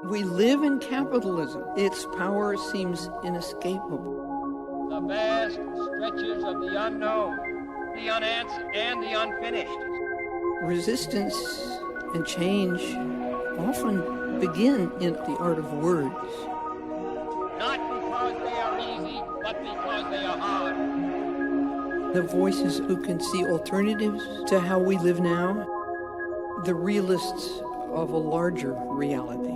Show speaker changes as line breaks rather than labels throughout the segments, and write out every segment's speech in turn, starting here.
We live in capitalism. Its power seems inescapable.
The vast stretches of the unknown, the unanswered, and the unfinished.
Resistance and change often begin in the art of words.
Not because they are easy, but because they are hard.
The voices who can see alternatives to how we live now. The realists of a larger reality.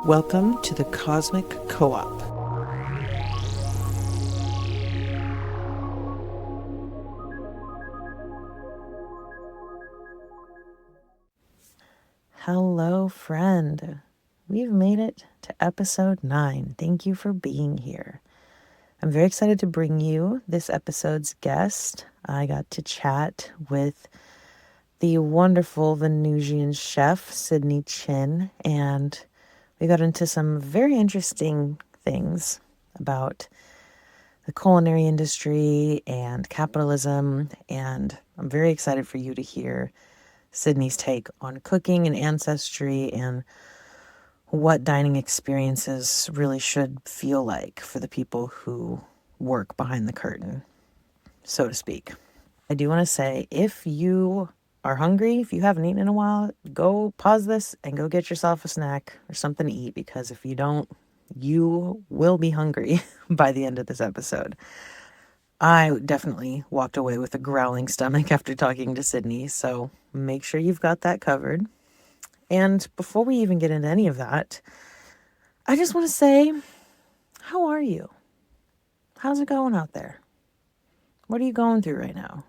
Welcome to the Cosmic Co-op. Hello, friend. We've made it to episode 9. Thank you for being here. I'm very excited to bring you this episode's guest. I got to chat with the wonderful Venusian chef, Sydney Chin, and we got into some very interesting things about the culinary industry and capitalism, and I'm very excited for you to hear Sydney's take on cooking and ancestry and what dining experiences really should feel like for the people who work behind the curtain, so to speak. I do want to say, if you are hungry, if you haven't eaten in a while, go pause this and go get yourself a snack or something to eat, because if you don't, you will be hungry by the end of this episode. I definitely walked away with a growling stomach after talking to Sydney, so make sure you've got that covered. And before we even get into any of that, I just want to say, how are you? How's it going out there? What are you going through right now?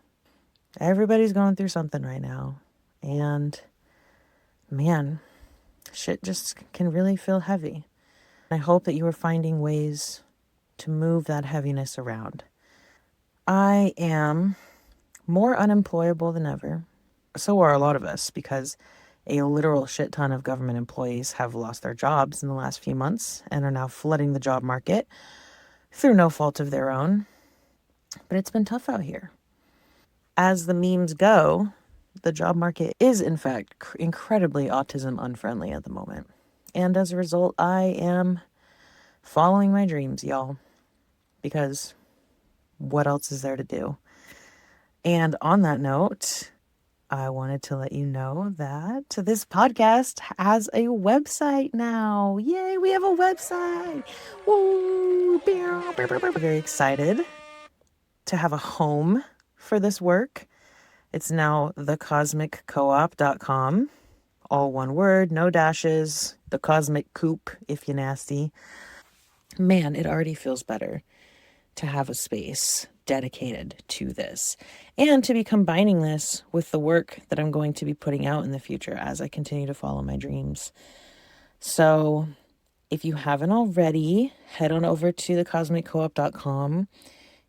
Everybody's going through something right now. And man, shit just can really feel heavy. I hope that you are finding ways to move that heaviness around. I am more unemployable than ever. So are a lot of us, because a literal shit ton of government employees have lost their jobs in the last few months and are now flooding the job market through no fault of their own. But it's been tough out here. As the memes go, the job market is, in fact, incredibly autism unfriendly at the moment. And as a result, I am following my dreams, y'all. Because what else is there to do? And on that note, I wanted to let you know that this podcast has a website now. Yay, we have a website. Woo! Very excited to have a home for this work. It's now thecosmiccoop.com. All one word, no dashes. The Cosmic Coop, if you nasty. Man, it already feels better to have a space dedicated to this, and to be combining this with the work that I'm going to be putting out in the future as I continue to follow my dreams. So if you haven't already, head on over to thecosmiccoop.com.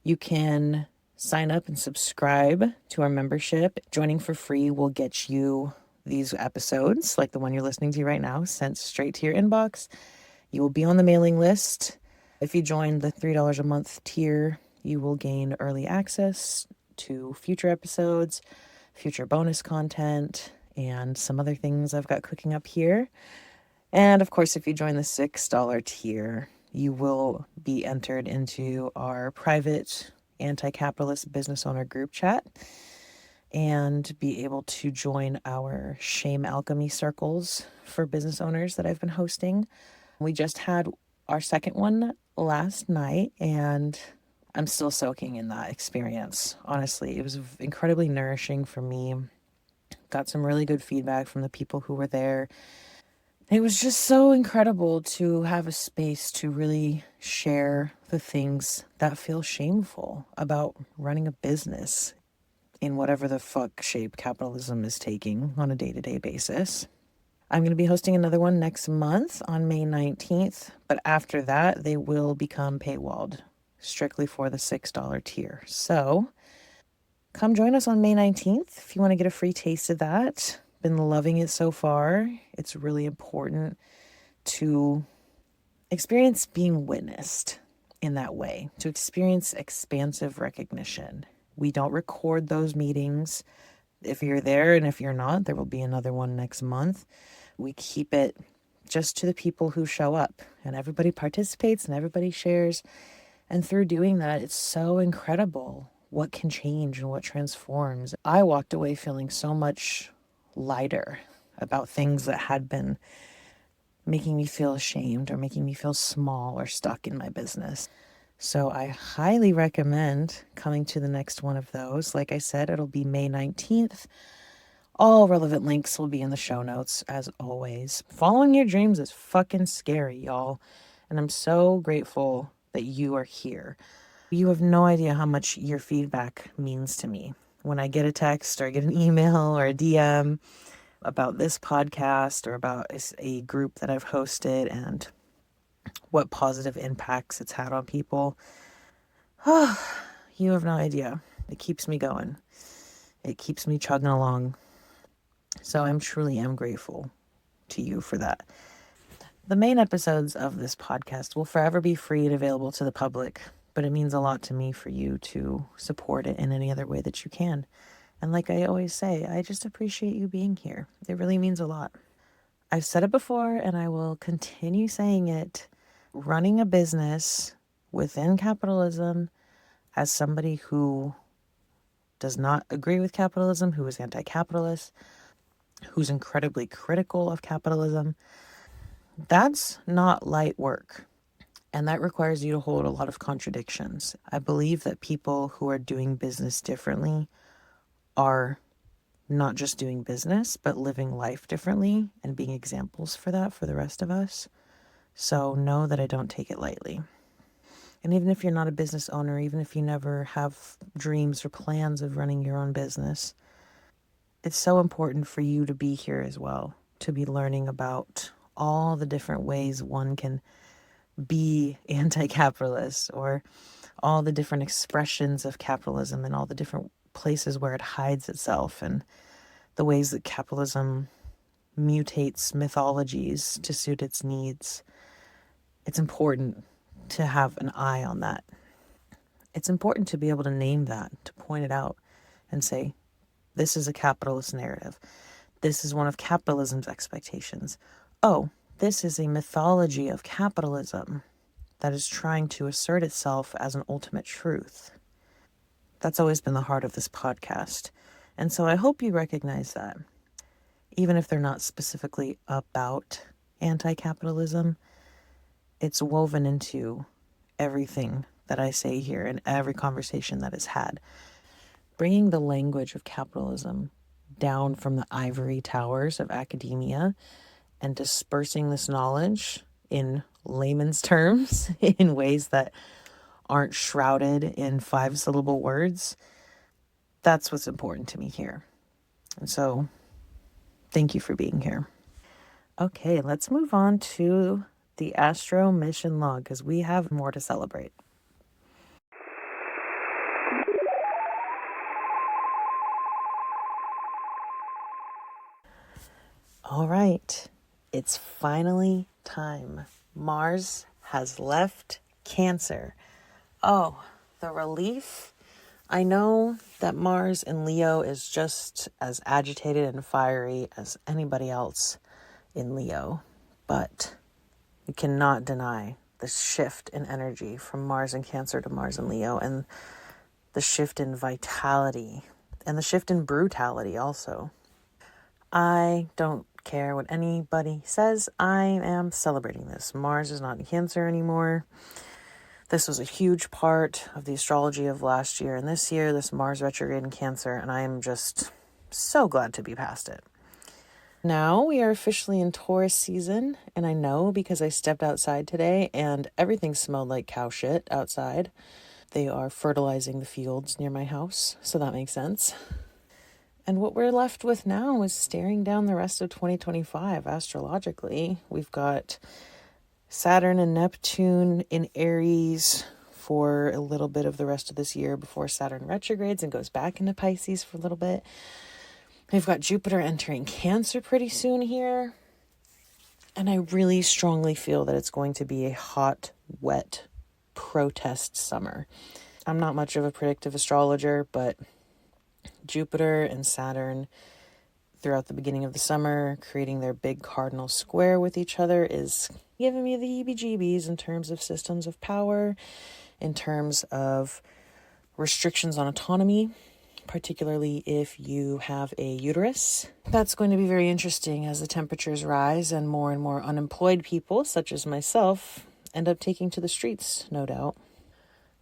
You can sign up and subscribe to our membership. Joining for free will get you these episodes, like the one you're listening to right now, sent straight to your inbox. You will be on the mailing list. If you join the $3 a month tier, you will gain early access to future episodes, future bonus content, and some other things I've got cooking up here. And of course, if you join the $6 tier, you will be entered into our private anti-capitalist business owner group chat and be able to join our shame alchemy circles for business owners that I've been hosting. We just had our second one last night, and I'm still soaking in that experience. Honestly, it was incredibly nourishing for me. Got some really good feedback from the people who were there. It was just so incredible to have a space to really share the things that feel shameful about running a business in whatever the fuck shape capitalism is taking on a day-to-day basis. I'm going to be hosting another one next month on May 19th, but after that, they will become paywalled strictly for the $6 tier. So come join us on May 19th if you want to get a free taste of that. Been loving it so far. It's really important to experience being witnessed in that way, to experience expansive recognition. We don't record those meetings. If you're there, and if you're not, there will be another one next month. We keep it just to the people who show up, and everybody participates and everybody shares. And through doing that, it's so incredible what can change and what transforms. I walked away feeling so much lighter about things that had been making me feel ashamed or making me feel small or stuck in my business. So I highly recommend coming to the next one of those. Like I said, it'll be May 19th. All relevant links will be in the show notes, as always. Following your dreams is fucking scary, y'all. And I'm so grateful that you are here. You have no idea how much your feedback means to me. When I get a text or I get an email or a DM about this podcast or about a group that I've hosted and what positive impacts it's had on people, you have no idea. It keeps me going. It keeps me chugging along. So I truly am grateful to you for that. The main episodes of this podcast will forever be free and available to the public, but it means a lot to me for you to support it in any other way that you can. And like I always say, I just appreciate you being here. It really means a lot. I've said it before and I will continue saying it. Running a business within capitalism as somebody who does not agree with capitalism, who is anti-capitalist, who's incredibly critical of capitalism, that's not light work. And that requires you to hold a lot of contradictions. I believe that people who are doing business differently are not just doing business, but living life differently and being examples for that for the rest of us. So know that I don't take it lightly. And even if you're not a business owner, even if you never have dreams or plans of running your own business, it's so important for you to be here as well, to be learning about all the different ways one can be anti-capitalist, or all the different expressions of capitalism and all the different places where it hides itself, and the ways that capitalism mutates mythologies to suit its needs. It's important to have an eye on that. It's important to be able to name that, to point it out and say, this is a capitalist narrative. This is one of capitalism's expectations. Oh, this is a mythology of capitalism that is trying to assert itself as an ultimate truth. That's always been the heart of this podcast. And so I hope you recognize that. Even if they're not specifically about anti-capitalism, it's woven into everything that I say here and every conversation that is had. Bringing the language of capitalism down from the ivory towers of academia and dispersing this knowledge in layman's terms in ways that aren't shrouded in 5-syllable words, that's what's important to me here. And so thank you for being here. Okay, let's move on to the Astro Mission Log, because we have more to celebrate. All right, it's finally time. Mars has left Cancer. Oh, the relief. I know that Mars in Leo is just as agitated and fiery as anybody else in Leo, but you cannot deny the shift in energy from Mars in Cancer to Mars in Leo, and the shift in vitality and the shift in brutality also. I don't care what anybody says. I am celebrating this. Mars is not in Cancer anymore. This was a huge part of the astrology of last year and this year, this Mars retrograde in Cancer, and I am just so glad to be past it. Now we are officially in Taurus season, and I know because I stepped outside today and everything smelled like cow shit outside. They are fertilizing the fields near my house, so that makes sense. And what we're left with now is staring down the rest of 2025 astrologically. We've got Saturn and Neptune in Aries for a little bit of the rest of this year before Saturn retrogrades and goes back into Pisces for a little bit. We've got Jupiter entering Cancer pretty soon here. And I really strongly feel that it's going to be a hot, wet protest summer. I'm not much of a predictive astrologer, but Jupiter and Saturn throughout the beginning of the summer, creating their big cardinal square with each other, is giving me the heebie-jeebies in terms of systems of power, in terms of restrictions on autonomy, particularly if you have a uterus. That's going to be very interesting as the temperatures rise and more unemployed people, such as myself, end up taking to the streets, no doubt.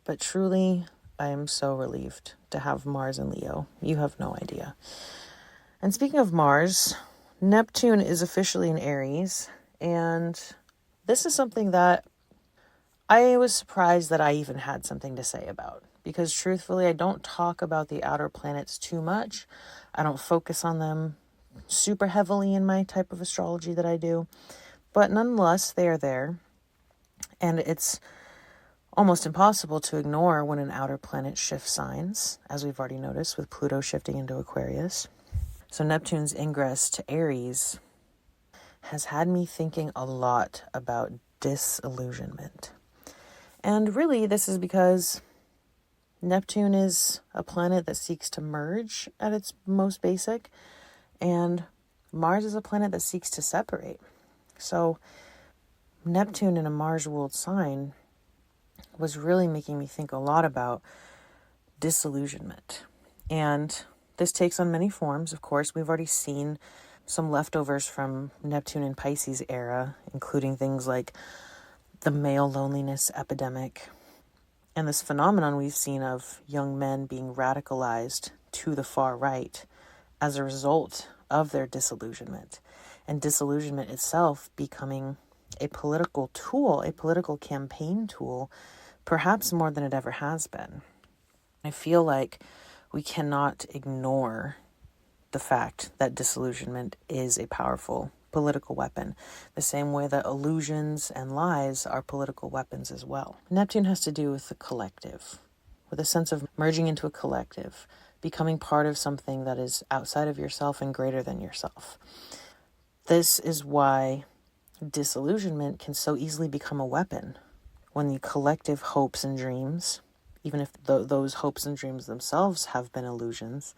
But truly, I am so relieved to have Mars in Leo. You have no idea. And speaking of Mars, Neptune is officially in Aries, and this is something that I was surprised that I even had something to say about, because truthfully, I don't talk about the outer planets too much. I don't focus on them super heavily in my type of astrology that I do, but nonetheless, they are there, and it's almost impossible to ignore when an outer planet shifts signs, as we've already noticed with Pluto shifting into Aquarius. So Neptune's ingress to Aries has had me thinking a lot about disillusionment. And really, this is because Neptune is a planet that seeks to merge at its most basic, and Mars is a planet that seeks to separate. So Neptune in a Mars-ruled sign was really making me think a lot about disillusionment. And this takes on many forms, of course. We've already seen some leftovers from Neptune and Pisces era, including things like the male loneliness epidemic, and this phenomenon we've seen of young men being radicalized to the far right as a result of their disillusionment, and disillusionment itself becoming a political tool, a political campaign tool, perhaps more than it ever has been. I feel like we cannot ignore the fact that disillusionment is a powerful political weapon, the same way that illusions and lies are political weapons as well. Neptune has to do with the collective, with a sense of merging into a collective, becoming part of something that is outside of yourself and greater than yourself. This is why disillusionment can so easily become a weapon when the collective hopes and dreams, even if those hopes and dreams themselves have been illusions,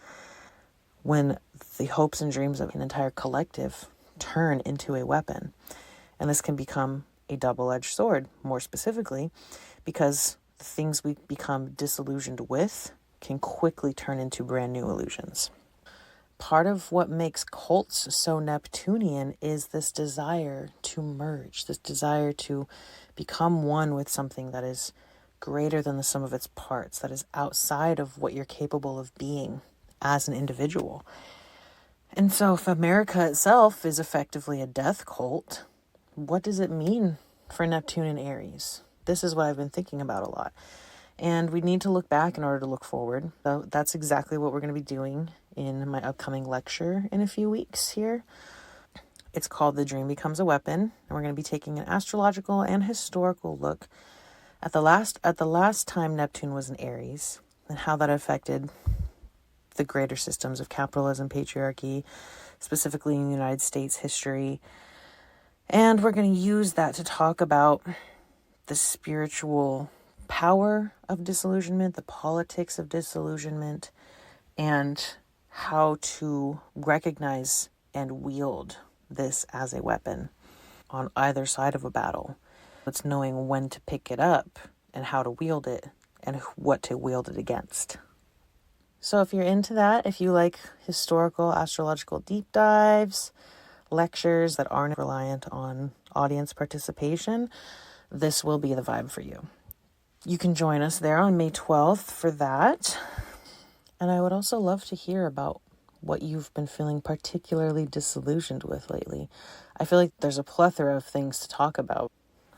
when the hopes and dreams of an entire collective turn into a weapon. And this can become a double-edged sword, more specifically, because the things we become disillusioned with can quickly turn into brand new illusions. Part of what makes cults so Neptunian is this desire to merge, this desire to become one with something that is greater than the sum of its parts, that is outside of what you're capable of being as an individual. And so if America itself is effectively a death cult, what does it mean for Neptune and Aries? This is what I've been thinking about a lot. And we need to look back in order to look forward. So that's exactly what we're going to be doing in my upcoming lecture in a few weeks here. It's called The Dream Becomes a Weapon. And we're going to be taking an astrological and historical look at the last time Neptune was in Aries and how that affected the greater systems of capitalism, patriarchy, specifically in the United States history. And we're going to use that to talk about the spiritual power of disillusionment, the politics of disillusionment, and how to recognize and wield this as a weapon on either side of a battle. It's knowing when to pick it up and how to wield it and what to wield it against. So if you're into that, if you like historical astrological deep dives, lectures that aren't reliant on audience participation, this will be the vibe for you. You can join us there on May 12th for that. And I would also love to hear about what you've been feeling particularly disillusioned with lately. I feel like there's a plethora of things to talk about,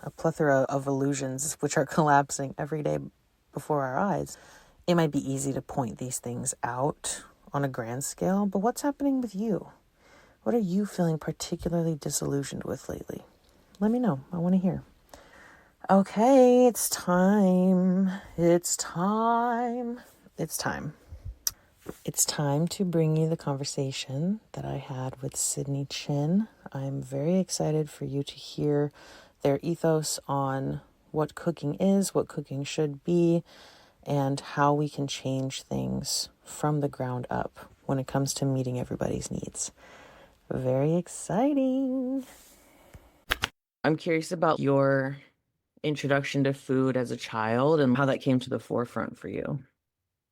a plethora of illusions which are collapsing every day before our eyes. It might be easy to point these things out on a grand scale, but what's happening with you? What are you feeling particularly disillusioned with lately? Let me know. I want to hear. Okay, it's time. It's time to bring you the conversation that I had with Sydney Chin. I'm very excited for you to hear their ethos on what cooking is, what cooking should be, and how we can change things from the ground up when it comes to meeting everybody's needs. Very exciting. I'm curious about your introduction to food as a child and how that came to the forefront for you.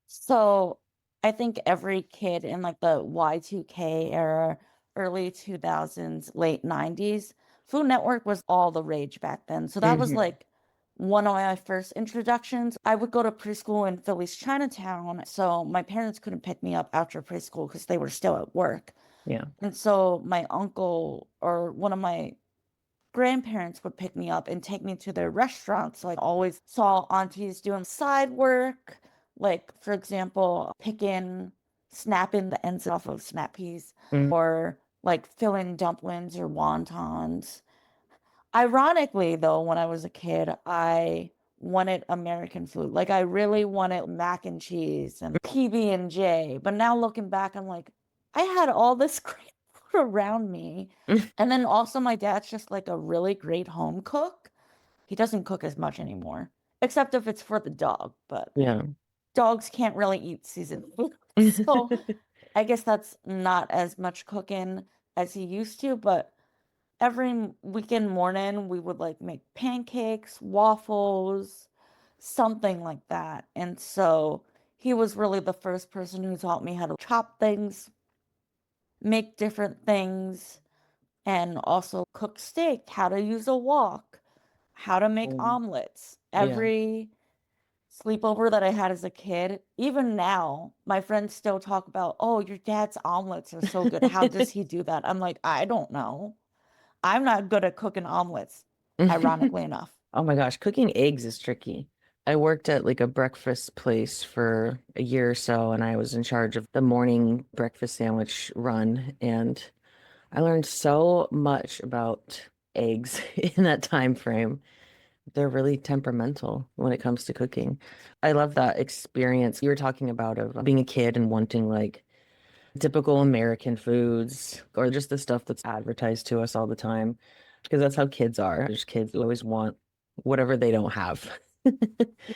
So I think every kid in like the Y2K era, early 2000s, late 90s, Food Network was all the rage back then. So that was
Mhm.
like one of my first introductions. I would go to preschool in Philly's Chinatown. So my parents couldn't pick me up after preschool because they were still at work.
Yeah.
And so my uncle or one of my grandparents would pick me up and take me to their restaurants. So I always saw aunties doing side work, like, for example, snapping the ends off of snap peas,
Mm.
or like filling dumplings or wontons. Ironically, though, when I was a kid, I wanted American food. Like I really wanted mac and cheese and PB&J. But now looking back, I'm like, I had all this great food around me. And then also my dad's just like a really great home cook. He doesn't cook as much anymore, except if it's for the dog, but
Yeah.
dogs can't really eat seasoned food. So I guess that's not as much cooking as he used to, but every weekend morning we would like make pancakes, waffles, something like that. And so he was really the first person who taught me how to chop things, make different things, and also cook steak, how to use a wok, how to make
Mm.
omelets.
Yeah.
Every sleepover that I had as a kid, even now, my friends still talk about, oh, your dad's omelets are so good. How does he do that? I'm like, I don't know. I'm not good at cooking omelets, ironically enough.
Oh my gosh, cooking eggs is tricky. I worked at like a breakfast place for a year or so, and I was in charge of the morning breakfast sandwich run, and I learned so much about eggs in that time frame. They're really temperamental when it comes to cooking. I love that experience you were talking about of being a kid and wanting like typical American foods or just the stuff that's advertised to us all the time. Because that's how kids are. There's kids who always want whatever they don't have.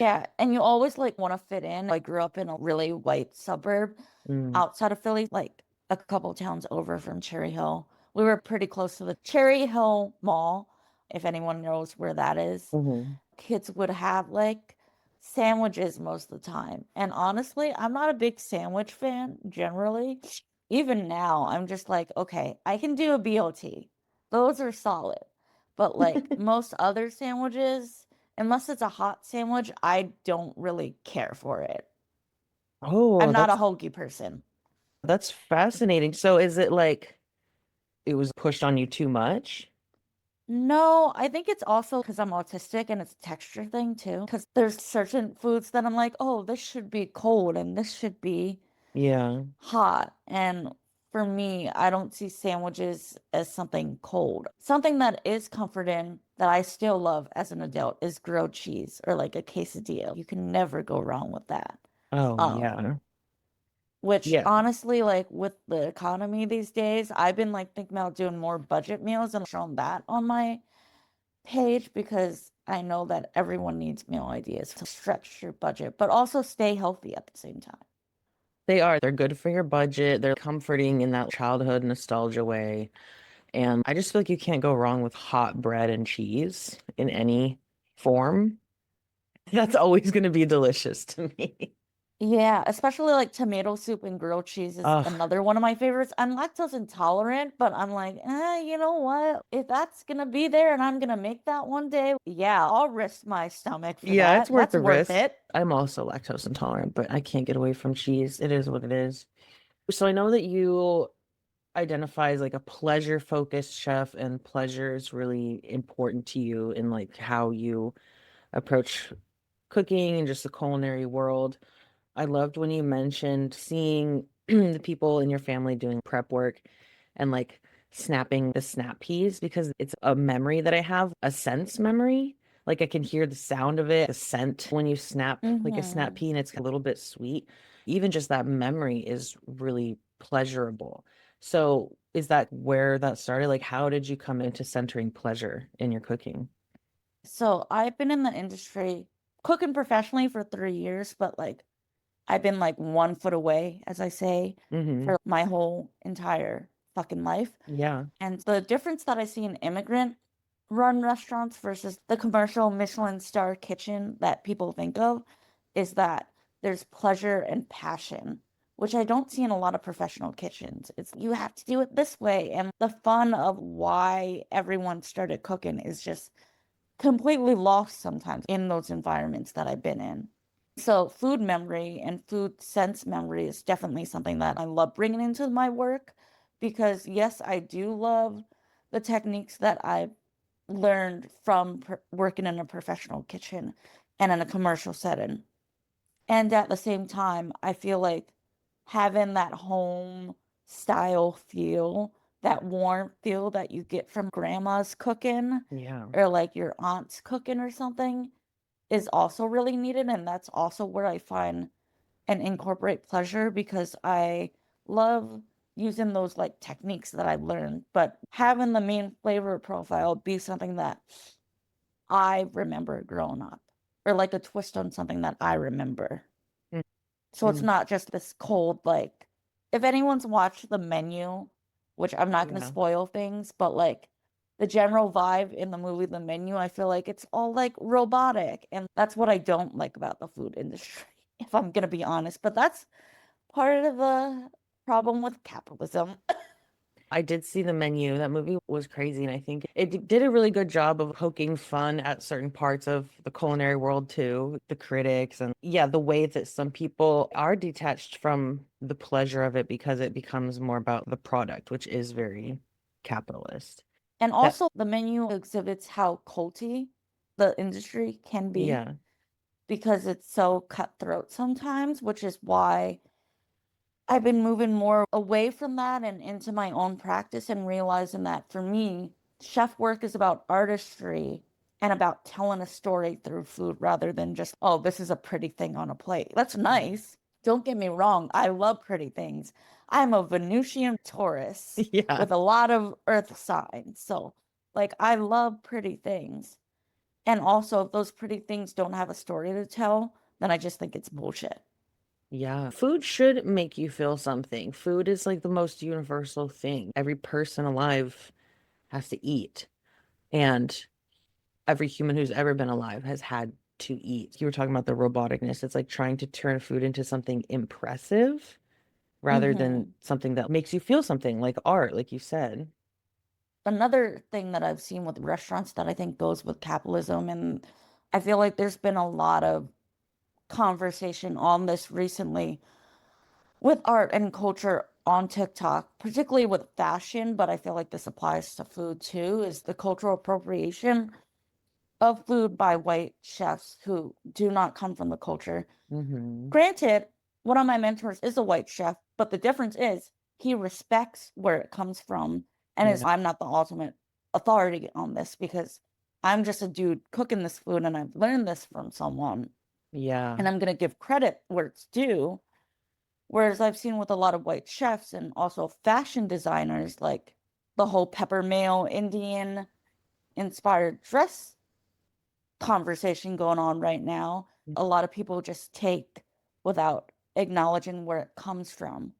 Yeah, and you always like want to fit in. I grew up in a really white suburb
Mm.
outside of Philly, like a couple towns over from Cherry Hill. We were pretty close to the Cherry Hill Mall, if anyone knows where that is.
Mhm.
Kids would have like sandwiches most of the time. And honestly, I'm not a big sandwich fan generally. Even now, I'm just like, okay, I can do a BLT. Those are solid. But like most other sandwiches, unless it's a hot sandwich, I don't really care for it.
Oh,
I'm not a hoagie person.
that's fascinating. So is it like it was pushed on you too much?
No, I think it's also because I'm autistic and it's a texture thing too. Because there's certain foods that I'm like, oh, this should be cold and this should be
Yeah.
hot. And for me, I don't see sandwiches as something cold. Something that is comforting that I still love as an adult is grilled cheese or like a quesadilla. You can never go wrong with that.
Oh,
Um,
yeah.
which
Yeah.
honestly, like with the economy these days, I've been like thinking about doing more budget meals and showing that on my page because I know that everyone needs meal ideas to stretch your budget, but also stay healthy at the same time.
They are. They're good for your budget. They're comforting in that childhood nostalgia way. And I just feel like you can't go wrong with hot bread and cheese in any form. That's always going to be delicious to me.
Yeah, especially like tomato soup and grilled cheese is
Ugh.
another one of my favorites. I'm lactose intolerant, but I'm like, you know what? If that's gonna be there and I'm gonna make that one day, yeah, I'll risk my stomach for
Yeah, it's
that.
worth
That's
the
worth
risk.
it.
I'm also lactose intolerant, but I can't get away from cheese. It is what it is. So I know that you identify as like a pleasure focused chef, and pleasure is really important to you in like how you approach cooking and just the culinary world. I loved when you mentioned seeing the people in your family doing prep work and like snapping the snap peas because it's a memory that I have, a sense memory. Like I can hear the sound of it, the scent when you snap like a snap
Hmm.
pea and it's a little bit sweet. Even just that memory is really pleasurable. So is that where that started? Like how did you come into centering pleasure in your cooking?
So I've been in the industry cooking professionally for 3 years, but like I've been like 1 foot away, as I say,
Mm-hmm.
for my whole entire fucking life.
Yeah.
And the difference that I see in immigrant run restaurants versus the commercial Michelin star kitchen that people think of is that there's pleasure and passion, which I don't see in a lot of professional kitchens. It's you have to do it this way. And the fun of why everyone started cooking is just completely lost sometimes in those environments that I've been in. So, food memory and food sense memory is definitely something that I love bringing into my work because, yes, I do love the techniques that I've learned from working in a professional kitchen and in a commercial setting. And at the same time, I feel like having that home style feel, that warm feel that you get from grandma's cooking
Yeah.
or like your aunt's cooking or something is also really needed. And that's also where I find and incorporate pleasure because I love using those like techniques that I've learned, but having the main flavor profile be something that I remember growing up or like a twist on something that I remember. So it's
Mm-hmm.
not just this cold, like, if anyone's watched the menu, which I'm not going to
Yeah.
spoil things, but like the general vibe in the movie The Menu, I feel like it's all like robotic. And that's what I don't like about the food industry, if I'm going to be honest. But that's part of the problem with capitalism.
I did see the menu. That movie was crazy, and I think it did a really good job of poking fun at certain parts of the culinary world too, the critics, and yeah, the way that some people are detached from the pleasure of it because it becomes more about the product, which is very capitalist.
And
That,
also, the menu exhibits how culty the industry can be
yeah.
because it's so cutthroat sometimes, which is why I've been moving more away from that and into my own practice and realizing that for me, chef work is about artistry and about telling a story through food rather than just, oh, this is a pretty thing on a plate. That's nice. Don't get me wrong. I love pretty things. I'm a Venusian Taurus
Yeah.
with a lot of earth signs. So, like, I love pretty things. And also, if those pretty things don't have a story to tell, then I just think it's bullshit.
Yeah. Food should make you feel something. Food is like the most universal thing. Every person alive has to eat. And every human who's ever been alive has had to eat. You were talking about the roboticness. It's like trying to turn food into something impressive rather than
Hmm.
something that makes you feel something like art, like you said.
Another thing that I've seen with restaurants that I think goes with capitalism, and I feel like there's been a lot of conversation on this recently with art and culture on TikTok, particularly with fashion, but I feel like this applies to food too, is the cultural appropriation of food by white chefs who do not come from the culture.
Hmm.
Granted, one of my mentors is a white chef, but the difference is he respects where it comes from and is
Yeah.
I'm not the ultimate authority on this because I'm just a dude cooking this food and I've learned this from someone
Yeah.
and I'm going to give credit where it's due. Whereas I've seen with a lot of white chefs and also fashion designers, like the whole pepper mayo Indian inspired dress conversation going on right now. A lot of people just take without acknowledging where it comes from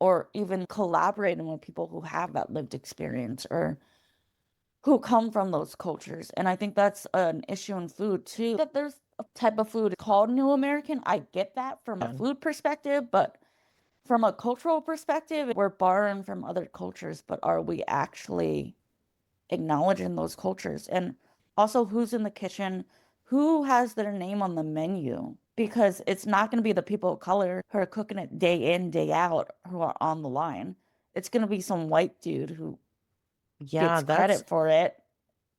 or even collaborating with people who have that lived experience or who come from those cultures. And I think that's an issue in food too. That there's a type of food called New American. I get that from a
Yeah.
food perspective, but from a cultural perspective, we're borrowing from other cultures, but are we actually acknowledging those cultures? And also, who's in the kitchen? Who has their name on the menu? Because it's not going to be the people of color who are cooking it day in, day out who are on the line. It's going to be some white dude who
Yeah,
gets credit for it.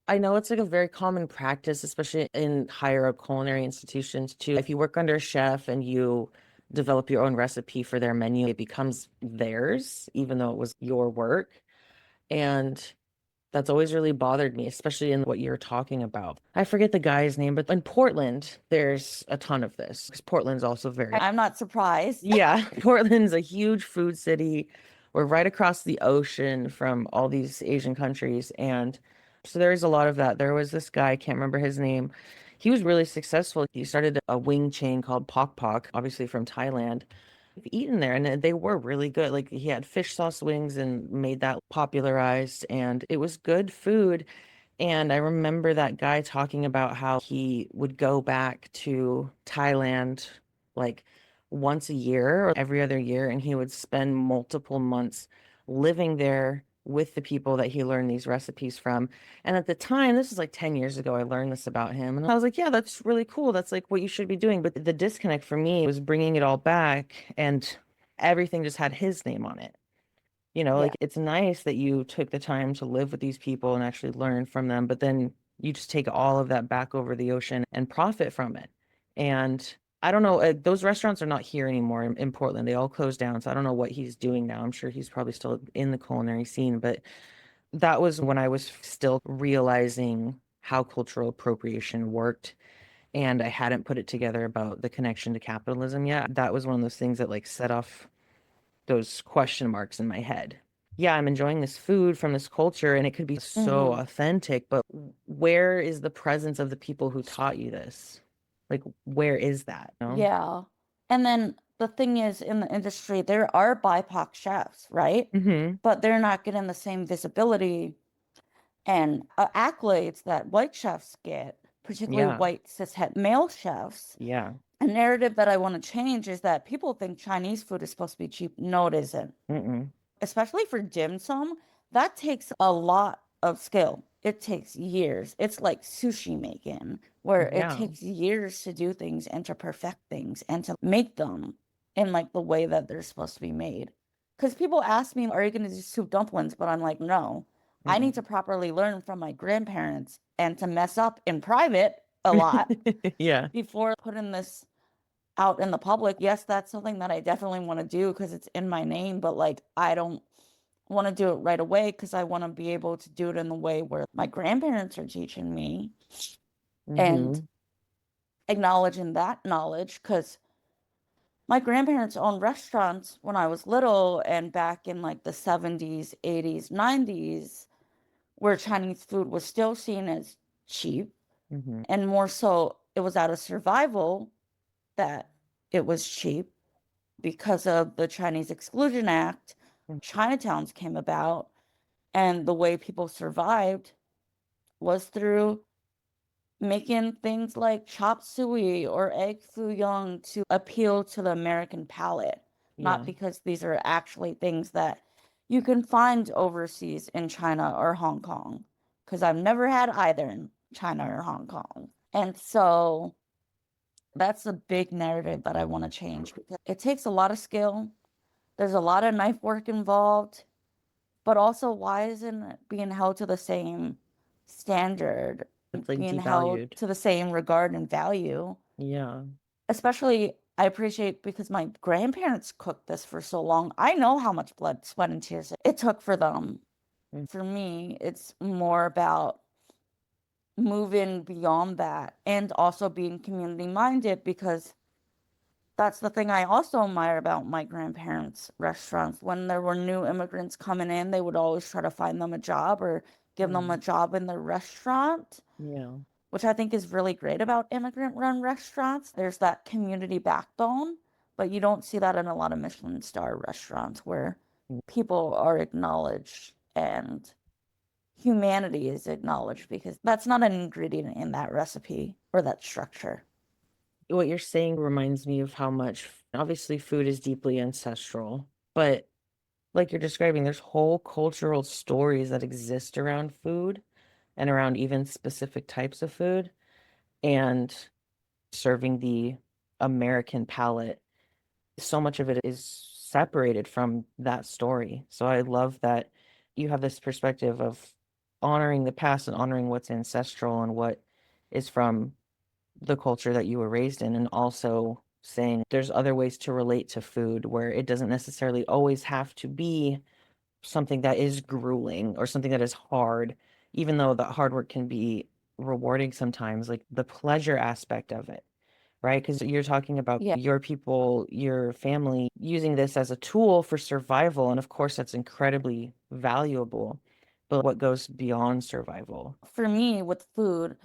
I know it's like a very common practice, especially in higher up culinary institutions too. If you work under a chef and you develop your own recipe for their menu, it becomes theirs, even though it was your work. And that's always really bothered me, especially in what you're talking about. I forget the guy's name, but in Portland, there's a ton of this because Portland's also very,
I'm not surprised.
yeah, Portland's a huge food city. We're right across the ocean from all these Asian countries. And so there's a lot of that. There was this guy, I can't remember his name. he was really successful. He started a wing chain called Pok Pok, obviously from Thailand. I've eaten there and they were really good. Like he had fish sauce wings and made that popularized, and it was good food. And I remember that guy talking about how he would go back to Thailand like once a year or every other year, and he would spend multiple months living there with the people that he learned these recipes from. And at the time, this was like 10 years ago, I learned this about him. And I was like, yeah, that's really cool. That's like what you should be doing. But the disconnect for me was bringing it all back, and everything just had his name on it.
Yeah.
Like it's nice that you took the time to live with these people and actually learn from them, but then you just take all of that back over the ocean and profit from it. And I don't know, those restaurants are not here anymore in Portland. They all closed down. So I don't know what he's doing now. I'm sure he's probably still in the culinary scene, but that was when I was still realizing how cultural appropriation worked. And I hadn't put it together about the connection to capitalism yet. That was one of those things that like set off those question marks in my head. Yeah, I'm enjoying this food from this culture and it could be so
Hmm.
authentic, but where is the presence of the people who taught you this? Like, where is that?
Yeah. And then the thing is, in the industry, there are BIPOC chefs, right?
Mm-hmm.
But they're not getting the same visibility and accolades that white chefs get, particularly
Yeah.
white cishet male chefs.
Yeah.
A narrative that I want to change is that people think Chinese food is supposed to be cheap. No, it isn't.
Mm-mm.
Especially for dim sum, that takes a lot of skill. It takes years. It's like sushi making, where it
Yeah.
takes years to do things and to perfect things and to make them in like the way that they're supposed to be made. Because people ask me, are you going to do soup dumplings? But I'm like, no, I need to
Mm-mm.
properly learn from my grandparents and to mess up in private a lot
Yeah.
before putting this out in the public. Yes, that's something that I definitely want to do because it's in my name, but like I don't want to do it right away because I want to be able to do it in the way where my grandparents are teaching me and
Mm-hmm.
acknowledging that knowledge because my grandparents owned restaurants when I was little and back in like the 70s, 80s, 90s, where Chinese food was still seen as cheap
Mm-hmm.
and more so it was out of survival that it was cheap because of the Chinese Exclusion Act. Chinatowns came about, and the way people survived was through making things like chop suey or egg foo young to appeal to the American palate, not
Yeah.
because these are actually things that you can find overseas in China or Hong Kong, because I've never had either in China or Hong Kong. And so that's a big narrative that I want to change because it takes a lot of skill. There's a lot of knife work involved, but also why isn't it being held to the same standard,
It's like
being held
devalued.
to the same regard and value?
Yeah.
Especially, I appreciate because my grandparents cooked this for so long. I know how much blood, sweat, and tears it took for them.
Mm.
For me, it's more about moving beyond that and also being community minded because that's the thing I also admire about my grandparents' restaurants. When there were new immigrants coming in, they would always try to find them a job or give them a
Mm.
job in the restaurant,
Yeah.
which I think is really great about immigrant-run restaurants. There's that community backbone, but you don't see that in a lot of Michelin star restaurants where
Mm.
people are acknowledged and humanity is acknowledged because that's not an ingredient in that recipe or that structure.
What you're saying reminds me of how much, obviously, food is deeply ancestral, but like you're describing, there's whole cultural stories that exist around food and around even specific types of food, and serving the American palate. So much of it is separated from that story. So I love that you have this perspective of honoring the past and honoring what's ancestral and what is from the culture that you were raised in, and also saying there's other ways to relate to food where it doesn't necessarily always have to be something that is grueling or something that is hard, even though the hard work can be rewarding sometimes, like the pleasure aspect of it, right? Because you're talking about
Yeah.
your people, your family using this as a tool for survival. And of course, that's incredibly valuable. But what goes beyond survival?
For me, with food,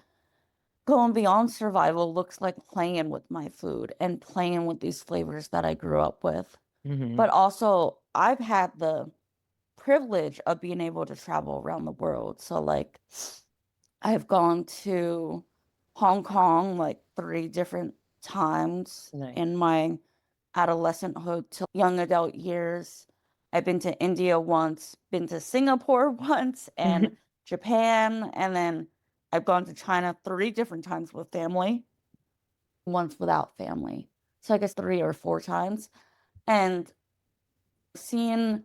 going beyond survival looks like playing with my food and playing with these flavors that I grew up with.
Mm-hmm.
But also, I've had the privilege of being able to travel around the world. So, like, I've gone to Hong Kong like 3 different times
Nice.
in my adolescenthood to young adult years. I've been to India once, been to Singapore once, and Japan, and then I've gone to China 3 different times with family, once without family. So I guess 3 or 4 times. And seeing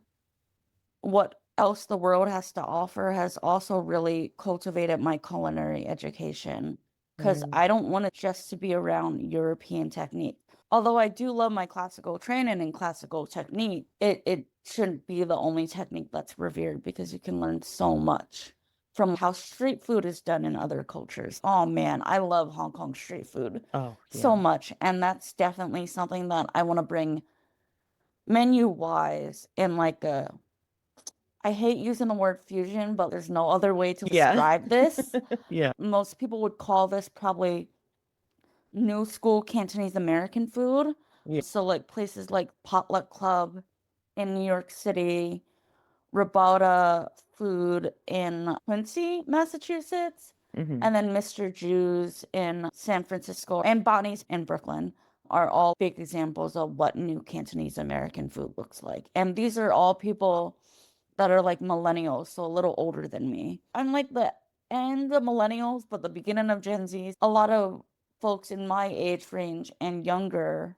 what else the world has to offer has also really cultivated my culinary education, because I don't want it just to be around European technique. Although I do love my classical training in classical technique, it shouldn't be the only technique that's revered, because you can learn so much from how street food is done in other cultures. Oh man, I love Hong Kong street food
Oh,
so
yeah.
much. And that's definitely something that I want to bring menu wise in like a, I hate using the word fusion, but there's no other way to
Yeah.
describe this.
Yeah.
Most people would call this probably new school Cantonese American food.
Yeah.
So like places like Potluck Club in New York City, Rabota Food in Quincy, Massachusetts,
Mm-hmm.
and then Mr. Jew's in San Francisco, and Bonnie's in Brooklyn are all big examples of what new Cantonese American food looks like. And these are all people that are like millennials, so a little older than me. I'm like the end of millennials, but the beginning of Gen Z. A lot of folks in my age range and younger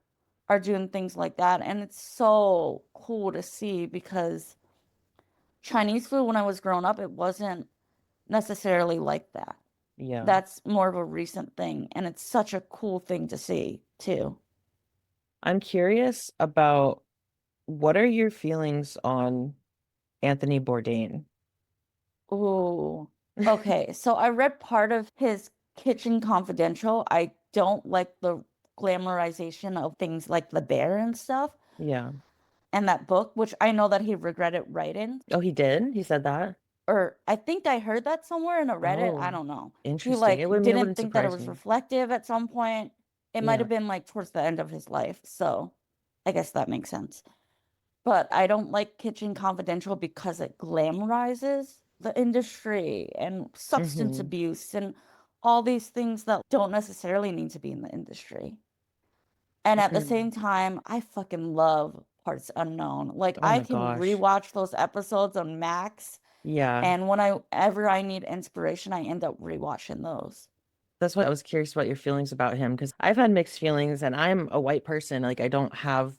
are doing things like that. And it's so cool to see, because Chinese food, when I was growing up, it wasn't necessarily like that.
Yeah.
That's more of a recent thing. And it's such a cool thing to see, too.
I'm curious about what are your feelings on Anthony Bourdain?
Ooh. Okay, so I read part of his Kitchen Confidential. I don't like the glamorization of things like the bear and stuff.
Yeah.
And that book, which I know that he regretted writing,
Oh, he did? He said that?
or I think I heard that somewhere in a Reddit. I
Oh,
don't know. He
interesting.
like
It
didn't
wouldn't
think that it
surprise
was
me.
reflective at some point. It might
Yeah.
have been like towards the end of his life. So I guess that makes sense. But I don't like Kitchen Confidential because it glamorizes the industry and substance
Mm-hmm.
abuse and all these things that don't necessarily need to be in the industry. And at the
Mm.
same time, I fucking love Parts Unknown. Like
Oh
I
my
can
gosh.
rewatch those episodes on Max,
Yeah.
and whenever I need inspiration, I end up rewatching those.
That's what I was curious about your feelings about him because I've had mixed feelings and I'm a white person. Like I don't have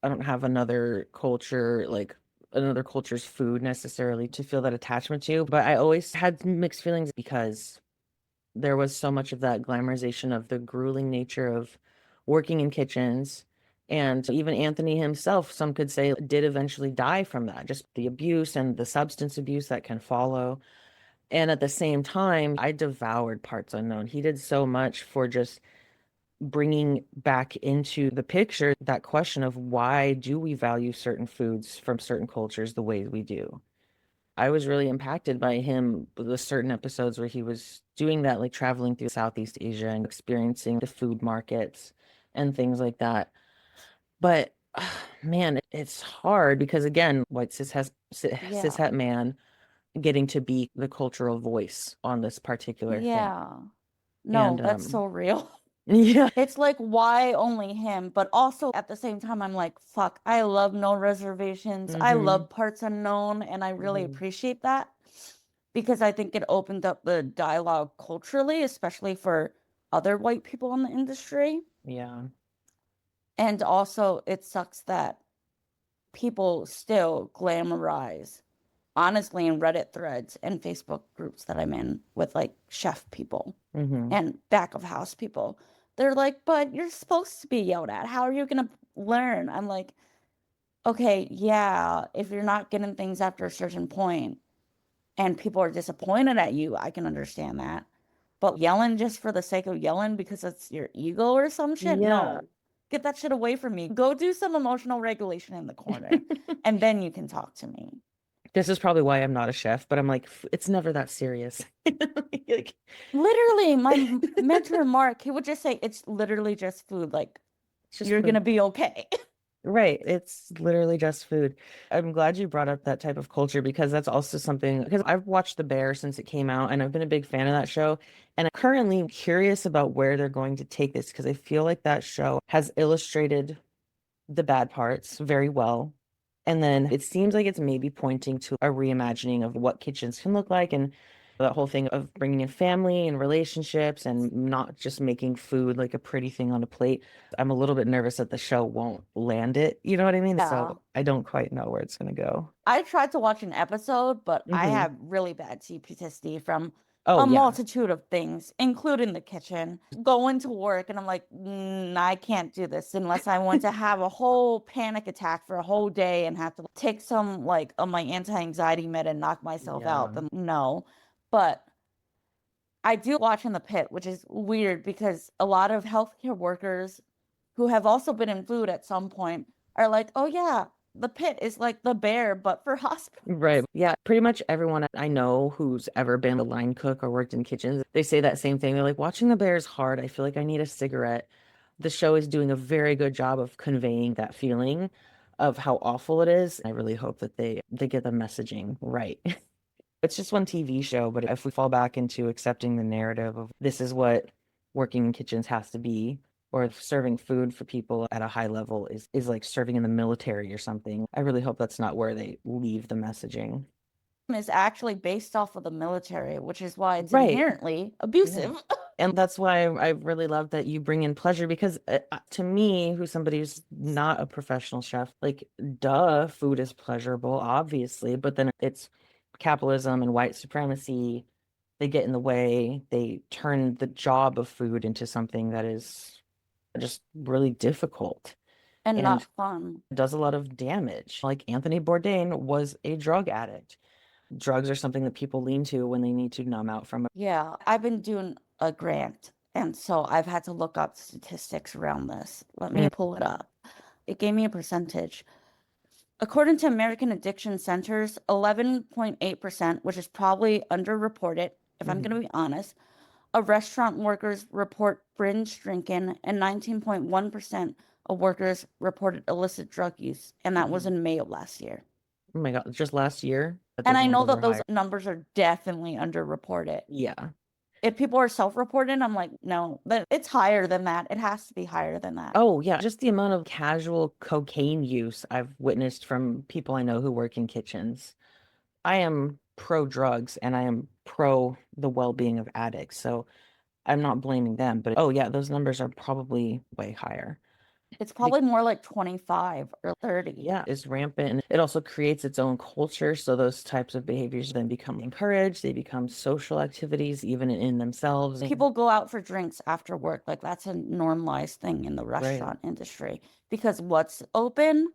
another culture, like another culture's food necessarily to feel that attachment to. But I always had mixed feelings because there was so much of that glamorization of the grueling nature of working in kitchens. And even Anthony himself, some could say, did eventually die from that, just the abuse and the substance abuse that can follow. And at the same time, I devoured Parts Unknown. He did so much for just bringing back into the picture that question of why do we value certain foods from certain cultures the way we do. I was really impacted by him with the certain episodes where he was doing that, like traveling through Southeast Asia and experiencing the food markets and things like that. But man, it's hard because again, white
Yeah.
cishet man getting to be the cultural voice on this particular thing.
Yeah. No,
And
that's so real.
yeah.
It's like, why only him? But also at the same time, I'm like, fuck, I love No Reservations. I
Hmm.
love Parts Unknown, and I really
Hmm.
appreciate that, because I think it opened up the dialogue culturally, especially for other white people in the industry.
Yeah.
And also, it sucks that people still glamorize, honestly, in Reddit threads and Facebook groups that I'm in with like chef people
Hmm.
and back of house people. They're like, but you're supposed to be yelled at. How are you going to learn? I'm like, okay, yeah, if you're not getting things after a certain point and people are disappointed at you, I can understand that. But yelling just for the sake of yelling because it's your ego or some shit,
Yeah.
no. Get that shit away from me. Go do some emotional regulation in the corner, and then you can talk to me.
This is probably why I'm not a chef, but I'm like, it's never that serious. Like,
Literally, my mentor Mark, he would just say, it's literally just food. Like,
it's just
you're
food.
gonna be okay.
Right. It's literally just food. I'm glad you brought up that type of culture because that's also something, because I've watched The Bear since it came out and I've been a big fan of that show. And I'm currently curious about where they're going to take this because I feel like that show has illustrated the bad parts very well. And then it seems like it's maybe pointing to a reimagining of what kitchens can look like and that whole thing of bringing in family and relationships and not just making food like a pretty thing on a plate. I'm a little bit nervous that the show won't land it. You know what I mean?
Yeah.
So I don't quite know where it's going to go.
I tried to watch an episode, but I
Hmm.
have really bad PTSD from
Oh,
a
yeah.
multitude of things, including the kitchen. Going to work, and I'm like, I can't do this unless I want to have a whole panic attack for a whole day and have to take some like of my anti-anxiety med and knock myself out.
Yeah.
Then no, but I do watch in the pit, which is weird because a lot of healthcare workers who have also been in food at some point are like, oh yeah, the pit is like the bear, but for hospitals.
Right. Yeah. Pretty much everyone I know who's ever been a line cook or worked in kitchens, they say that same thing. They're like, watching The Bear is hard. I feel like I need a cigarette. The show is doing a very good job of conveying that feeling of how awful it is. I really hope that they get the messaging right. It's just one TV show, but if we fall back into accepting the narrative of this is what working in kitchens has to be, or if serving food for people at a high level is like serving in the military or something, I really hope that's not where they leave the messaging.
Is actually based off of the military, which is why it's
Right.
inherently abusive.
Yeah. And that's why I really love that you bring in pleasure because to me, who's somebody who's not a professional chef, like, duh, food is pleasurable, obviously, but then it's capitalism and white supremacy. They get in the way. They turn the job of food into something that is just really difficult
And
and
not fun.
does a lot of damage. Like Anthony Bourdain was a drug addict. Drugs are something that people lean to when they need to numb out from it.
Yeah, I've been doing a grant, and so I've had to look up statistics around this. Let me pull it up. It gave me a percentage. According to American Addiction Centers, 11.8%, which is probably underreported, if I'm going to be honest, of restaurant workers report binge drinking, and 19.1% of workers reported illicit drug use. And that was in May of last year.
Oh my God, just last year?
And I know
numbers
that
are
those
higher.
numbers are definitely underreported.
Yeah.
If people are self-reporting, I'm like, no, but it's higher than that. It has to be higher than that.
Oh, yeah. Just the amount of casual cocaine use I've witnessed from people I know who work in kitchens. I am pro drugs and I am pro the well-being of addicts. So I'm not blaming them, but oh yeah, those numbers are probably way higher.
It's probably more like 25 or 30.
Yeah, it's rampant. And it also creates its own culture. So those types of behaviors then become encouraged. They become social activities, even in themselves.
People go out for drinks after work. Like that's a normalized thing in the restaurant industry because what's open?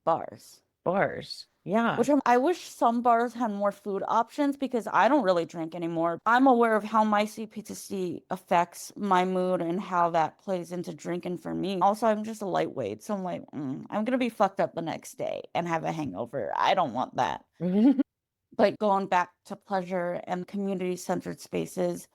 Bars.
Bars. Yeah.
Which I wish some bars had more food options because I don't really drink anymore. I'm aware of how my CPTSD affects my mood and how that plays into drinking for me. Also, I'm just a lightweight, so I'm like, I'm gonna be fucked up the next day and have a hangover. I don't want that. But going back to pleasure and community-centered spaces,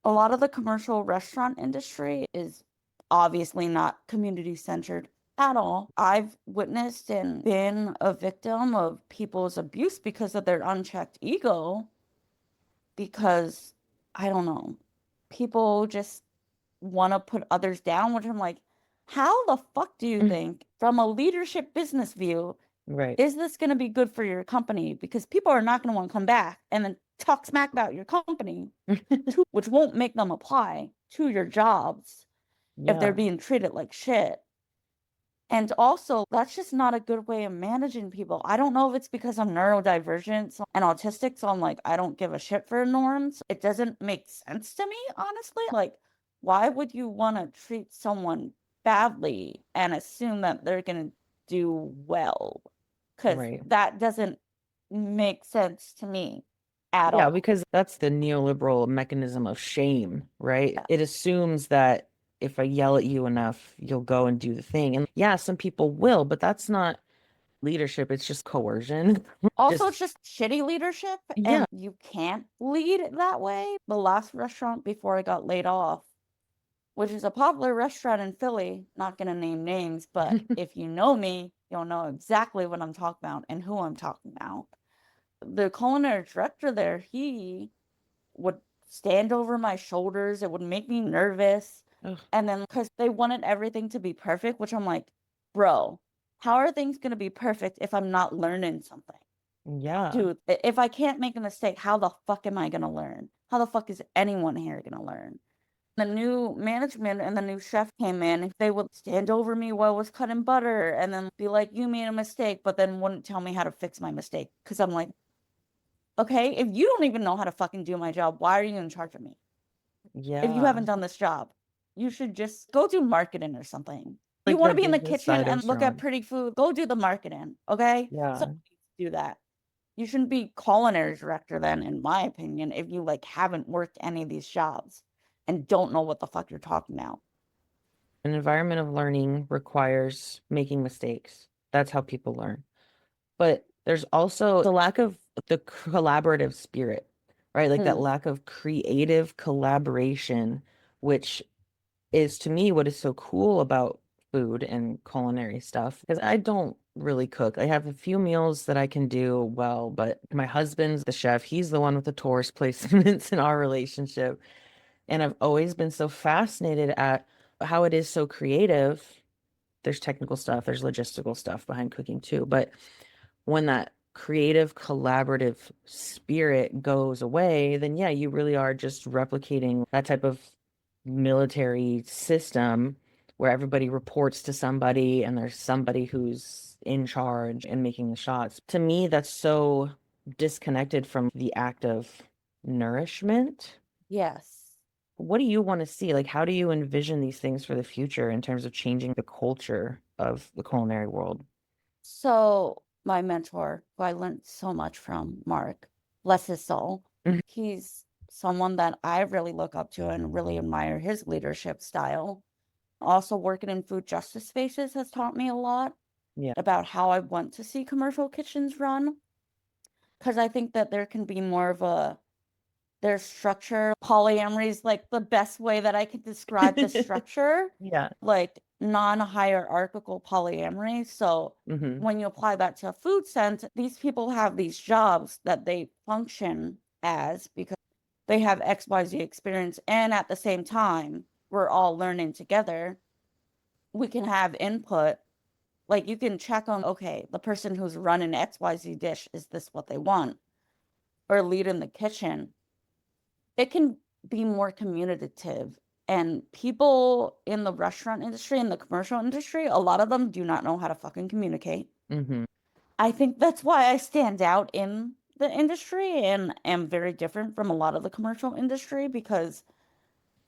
a lot of the commercial restaurant industry is obviously not community-centered at all. I've witnessed and been a victim of people's abuse because of their unchecked ego. Because, I don't know, people just want to put others down, which I'm like, how the fuck do you think, from a leadership business view,
Right.
is this going to be good for your company? Because people are not going to want to come back and then talk smack about your company, which won't make them apply to your jobs if they're being treated like shit. And also, that's just not a good way of managing people. I don't know if it's because I'm neurodivergent and autistic, so I'm like, I don't give a shit for norms. It doesn't make sense to me, honestly. Like, why would you want to treat someone badly and assume that they're going to do well? Because that doesn't make sense to me at all.
Yeah, because that's the neoliberal mechanism of shame, right?
Yeah.
It assumes that if I yell at you enough, you'll go and do the thing. And yeah, some people will, but that's not leadership, it's just coercion.
Also, it's just shitty leadership,
Yeah.
and you can't lead that way. The last restaurant before I got laid off, which is a popular restaurant in Philly, not gonna name names, but if you know me, you'll know exactly what I'm talking about and who I'm talking about. The culinary director there, he would stand over my shoulders. It would make me nervous.
Ugh.
And then because they wanted everything to be perfect, which I'm like, bro, how are things going to be perfect if I'm not learning something?
Yeah.
Dude, if I can't make a mistake, how the fuck am I going to learn? How the fuck is anyone here going to learn? The new management and the new chef came in. They would stand over me while I was cutting butter and then be like, you made a mistake, but then wouldn't tell me how to fix my mistake. Because I'm like, okay, if you don't even know how to fucking do my job, why are you in charge of me?
Yeah.
If you haven't done this job, you should just go do marketing or something.
Like
You want
the
to be in the
business
kitchen
side of
and look at
restaurant.
pretty food, go do the marketing, okay?
Yeah.
Somebody needs to do that. You shouldn't be culinary director then, in my opinion, if you like haven't worked any of these jobs and don't know what the fuck you're talking about.
An environment of learning requires making mistakes. That's how people learn. But there's also the lack of the collaborative spirit, right? Like that
Hmm.
lack of creative collaboration, which is to me what is so cool about food and culinary stuff. Because I don't really cook. I have a few meals that I can do well, but my husband's the chef. He's the one with the tourist placements in our relationship. And I've always been so fascinated at how it is so creative. There's technical stuff, there's logistical stuff behind cooking too. But when that creative, collaborative spirit goes away, then yeah, you really are just replicating that type of military system where everybody reports to somebody and there's somebody who's in charge and making the shots. To me, that's so disconnected from the act of nourishment.
Yes.
What do you want to see? Like, how do you envision these things for the future in terms of changing the culture of the culinary world?
So my mentor, who I learned so much from, Mark, bless his soul,
Mhm.
he's someone that I really look up to and really admire his leadership style. Also, working in food justice spaces has taught me a lot
Yeah.
about how I want to see commercial kitchens run. Because I think that there can be more of their structure. Polyamory is like the best way that I could describe the structure,
Yeah.
like non-hierarchical polyamory. So
Hmm.
when you apply that to a food sense, these people have these jobs that they function as because they have XYZ experience. And at the same time, we're all learning together. We can have input. Like you can check on, okay, the person who's running XYZ dish, is this what they want? Or lead in the kitchen. It can be more communicative. And people in the restaurant industry and the commercial industry, a lot of them do not know how to fucking communicate.
Hmm.
I think that's why I stand out in the industry and am very different from a lot of the commercial industry because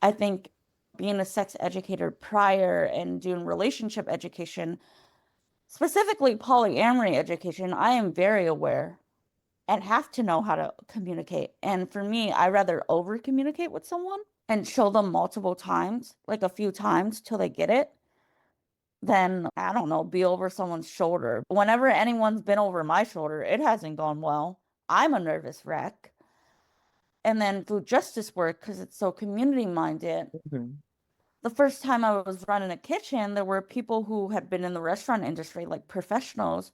I think being a sex educator prior and doing relationship education, specifically polyamory education, I am very aware and have to know how to communicate. And for me, I rather over communicate with someone and show them multiple times, like a few times till they get it, than, I don't know, be over someone's shoulder. Whenever anyone's been over my shoulder, it hasn't gone well. I'm a nervous wreck. And then food justice work, because it's so community minded.
Hmm.
The first time I was running a kitchen, there were people who had been in the restaurant industry, like professionals,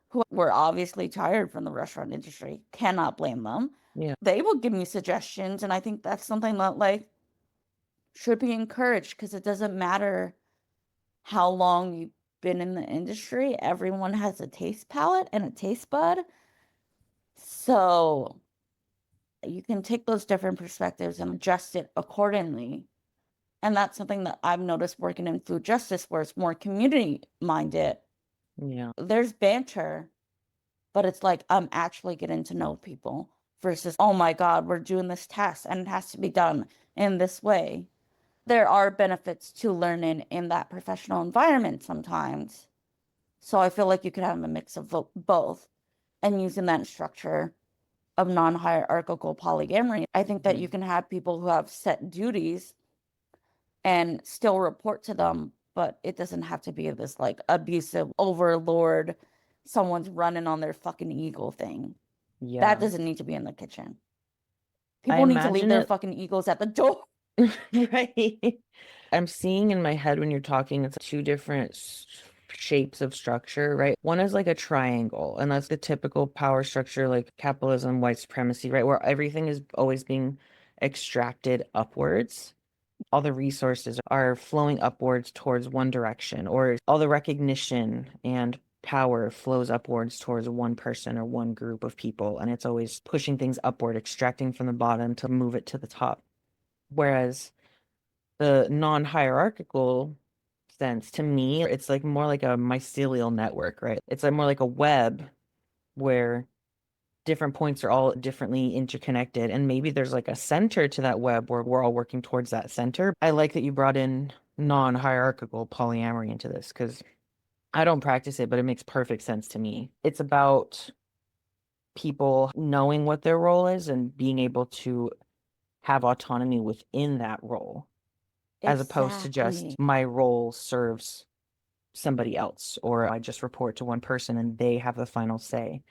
who were obviously tired from the restaurant industry. Cannot blame them.
Yeah.
They will give me suggestions, and I think that's something that like should be encouraged because it doesn't matter how long you've been in the industry. Everyone has a taste palette and a taste bud. So you can take those different perspectives and adjust it accordingly. And that's something that I've noticed working in food justice where it's more community minded.
Yeah.
There's banter, but it's like I'm actually getting to know people versus, oh my God, we're doing this test and it has to be done in this way. There are benefits to learning in that professional environment sometimes. So I feel like you could have a mix of both and using that structure of non-hierarchical polyamory. I think that you can have people who have set duties and still report to them, but it doesn't have to be this like abusive overlord someone's running on their fucking eagle thing. That
Yeah.
doesn't need to be in the kitchen.
I
People need to leave
imagine
their
it
fucking egos at the door.
right. I'm seeing in my head when you're talking, it's two different shapes of structure, right? One is like a triangle, and that's the typical power structure, like capitalism, white supremacy, right? Where everything is always being extracted upwards. All the resources are flowing upwards towards one direction, or all the recognition and power flows upwards towards one person or one group of people. And it's always pushing things upward, extracting from the bottom to move it to the top. Whereas the non-hierarchical sense, to me, it's like more like a mycelial network, right? It's like more like a web where different points are all differently interconnected, and maybe there's like a center to that web where we're all working towards that center. I like that you brought in non-hierarchical polyamory into this because I don't practice it, but it makes perfect sense to me. It's about people knowing what their role is and being able to have autonomy within that role, as opposed to just
Exactly.
my role serves somebody else, or I just report to one person and they have the final say.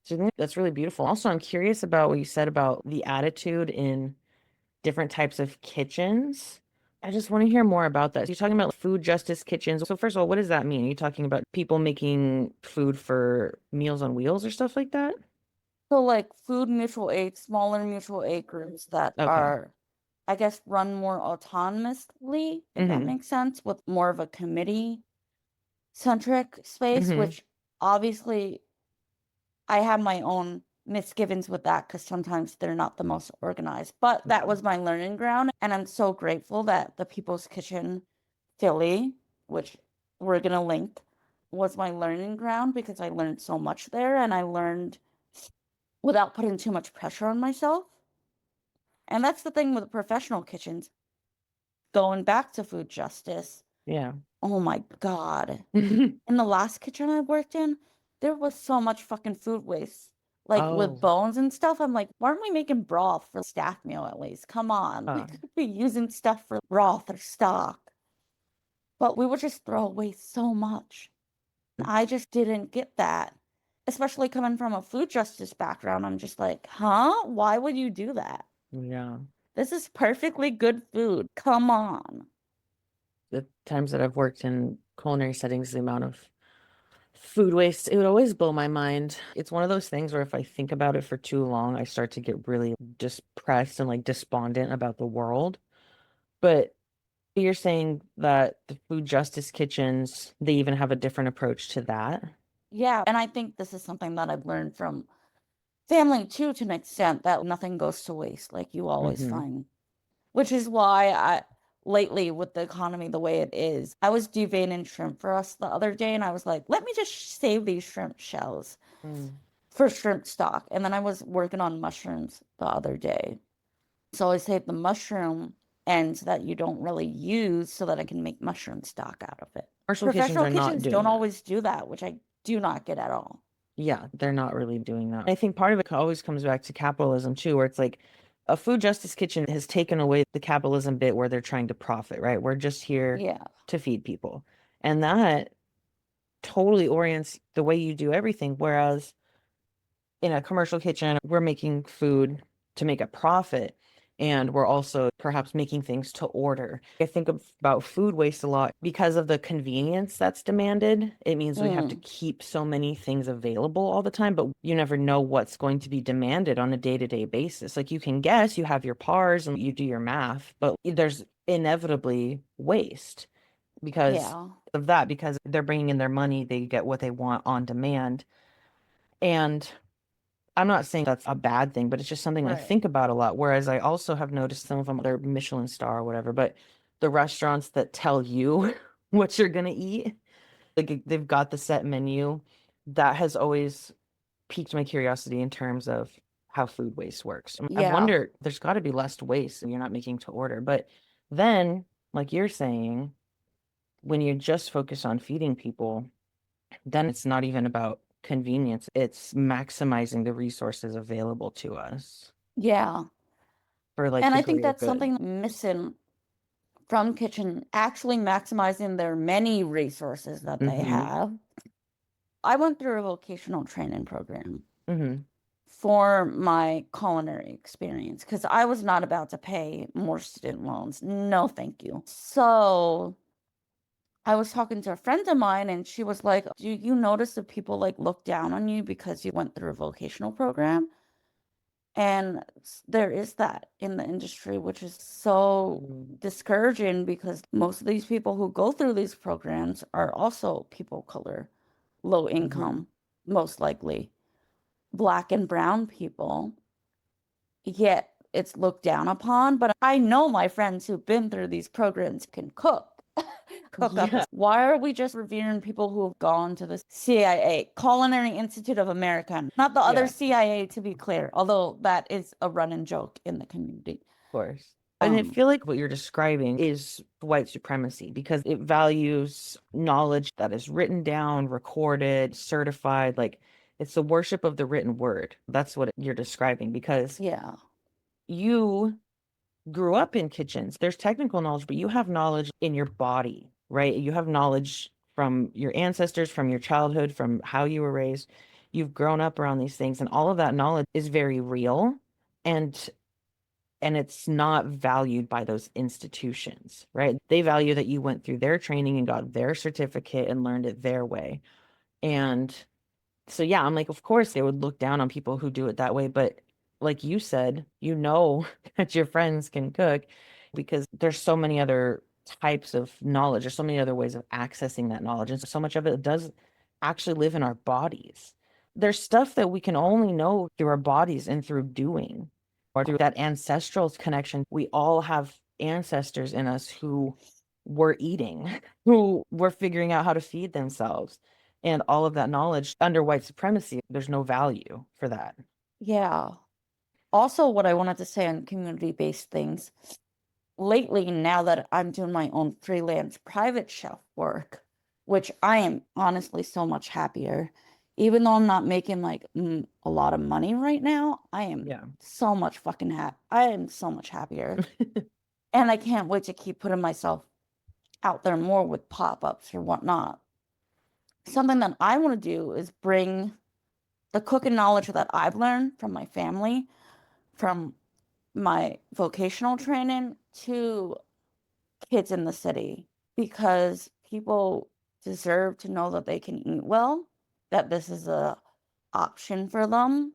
So I think that's really beautiful. Also, I'm curious about what you said about the attitude in different types of kitchens. I just want to hear more about that. You're talking about food justice kitchens. So first of all, what does that mean? Are you talking about people making food for Meals on Wheels or stuff like that?
So like food mutual aid, smaller mutual aid groups that
Okay.
are, I guess, run more autonomously, if that
Mm-hmm.
makes sense, with more of a committee centric space,
Mm-hmm.
which obviously I have my own misgivings with that because sometimes they're not the most organized. But that was my learning ground. And I'm so grateful that the People's Kitchen Philly, which we're going to link, was my learning ground because I learned so much there and I learned without putting too much pressure on myself. And that's the thing with professional kitchens. Going back to food justice,
Yeah.
oh my God. In the last kitchen I worked in, there was so much fucking food waste. Like with
Oh,
bones and stuff, I'm like, why aren't we making broth for staff meal at least? Come on. We
uh,
could be using stuff for broth or stock. But we would just throw away so much. And I just didn't get that. Especially coming from a food justice background, I'm just like, huh? Why would you do that?
yeah.
This is perfectly good food. Come on.
The times that I've worked in culinary settings, the amount of food waste, it would always blow my mind. It's one of those things where if I think about it for too long, I start to get really depressed and like despondent about the world. But you're saying that the food justice kitchens, they even have a different approach to that.
Yeah. And I think this is something that I've learned from family too, to an extent, that nothing goes to waste. Like you always
Mm-hmm.
find, which is why I lately with the economy the way it is, I was deveining shrimp for us the other day and I was like, let me just save these shrimp shells
Mm.
for shrimp stock. And then I was working on mushrooms the other day. So I saved the mushroom ends that you don't really use so that I can make mushroom stock out of it.
Commercial kitchens
Professional
are not
kitchens
doing
don't
that.
always do that, which I do not get at all.
Yeah, they're not really doing that. I think part of it always comes back to capitalism too, where it's like a food justice kitchen has taken away the capitalism bit where they're trying to profit, right? We're just here
Yeah.
to feed people. And that totally orients the way you do everything. Whereas in a commercial kitchen, we're making food to make a profit. And we're also perhaps making things to order. I think about food waste a lot because of the convenience that's demanded. It means we have to
Mm,
keep so many things available all the time, but you never know what's going to be demanded on a day-to-day basis. Like you can guess, you have your pars and you do your math, but there's inevitably waste because
yeah.
of that, because they're bringing in their money, they get what they want on demand. And I'm not saying that's a bad thing, but it's just something I
Right.
think about a lot. Whereas I also have noticed some of them, they're Michelin star or whatever, but the restaurants that tell you what you're gonna eat, like they've got the set menu, that has always piqued my curiosity in terms of how food waste works. I
Yeah.
wonder, there's got to be less waste and you're not making to order. But then, like you're saying, when you just focus on feeding people, then it's not even about convenience. It's maximizing the resources available to us
Yeah.
for like
And
the
I think
greater
that's
good.
something missing from kitchen, actually maximizing their many resources that they
Mm-hmm.
have. I went through a vocational training program
Mm-hmm.
for my culinary experience because I was not about to pay more student loans. No, thank you. So I was talking to a friend of mine and she was like, do you notice that people like look down on you because you went through a vocational program? And there is that in the industry, which is so discouraging because most of these people who go through these programs are also people of color, low income, most likely, Black and brown people. Yet it's looked down upon. But I know my friends who've been through these programs can cook. Cook up.
Yeah.
Why are we just revering people who have gone to the CIA, Culinary Institute of America? Not the other
Yeah.
CIA, to be clear, although that is a running joke in the community.
Of course. And I feel like what you're describing is white supremacy because it values knowledge that is written down, recorded, certified. Like it's the worship of the written word. That's what you're describing because
Yeah.
you grew up in kitchens. There's technical knowledge, but you have knowledge in your body, right? You have knowledge from your ancestors, from your childhood, from how you were raised. You've grown up around these things, and all of that knowledge is very real. And it's not valued by those institutions, right? They value that you went through their training and got their certificate and learned it their way. And so, yeah, I'm like, of course they would look down on people who do it that way. But like you said, that your friends can cook because there's so many other types of knowledge. There's so many other ways of accessing that knowledge. And so much of it does actually live in our bodies. There's stuff that we can only know through our bodies and through doing or through that ancestral connection. We all have ancestors in us who were eating, who were figuring out how to feed themselves. And all of that knowledge under white supremacy, there's no value for that.
Yeah. Also, what I wanted to say on community-based things, lately, now that I'm doing my own freelance private chef work, which I am honestly so much happier, even though I'm not making like a lot of money right now, I am so much fucking happy. I am so much happier. And I can't wait to keep putting myself out there more with pop-ups or whatnot. Something that I want to do is bring the cooking knowledge that I've learned from my family, from my vocational training to kids in the city, because people deserve to know that they can eat well, that this is a option for them,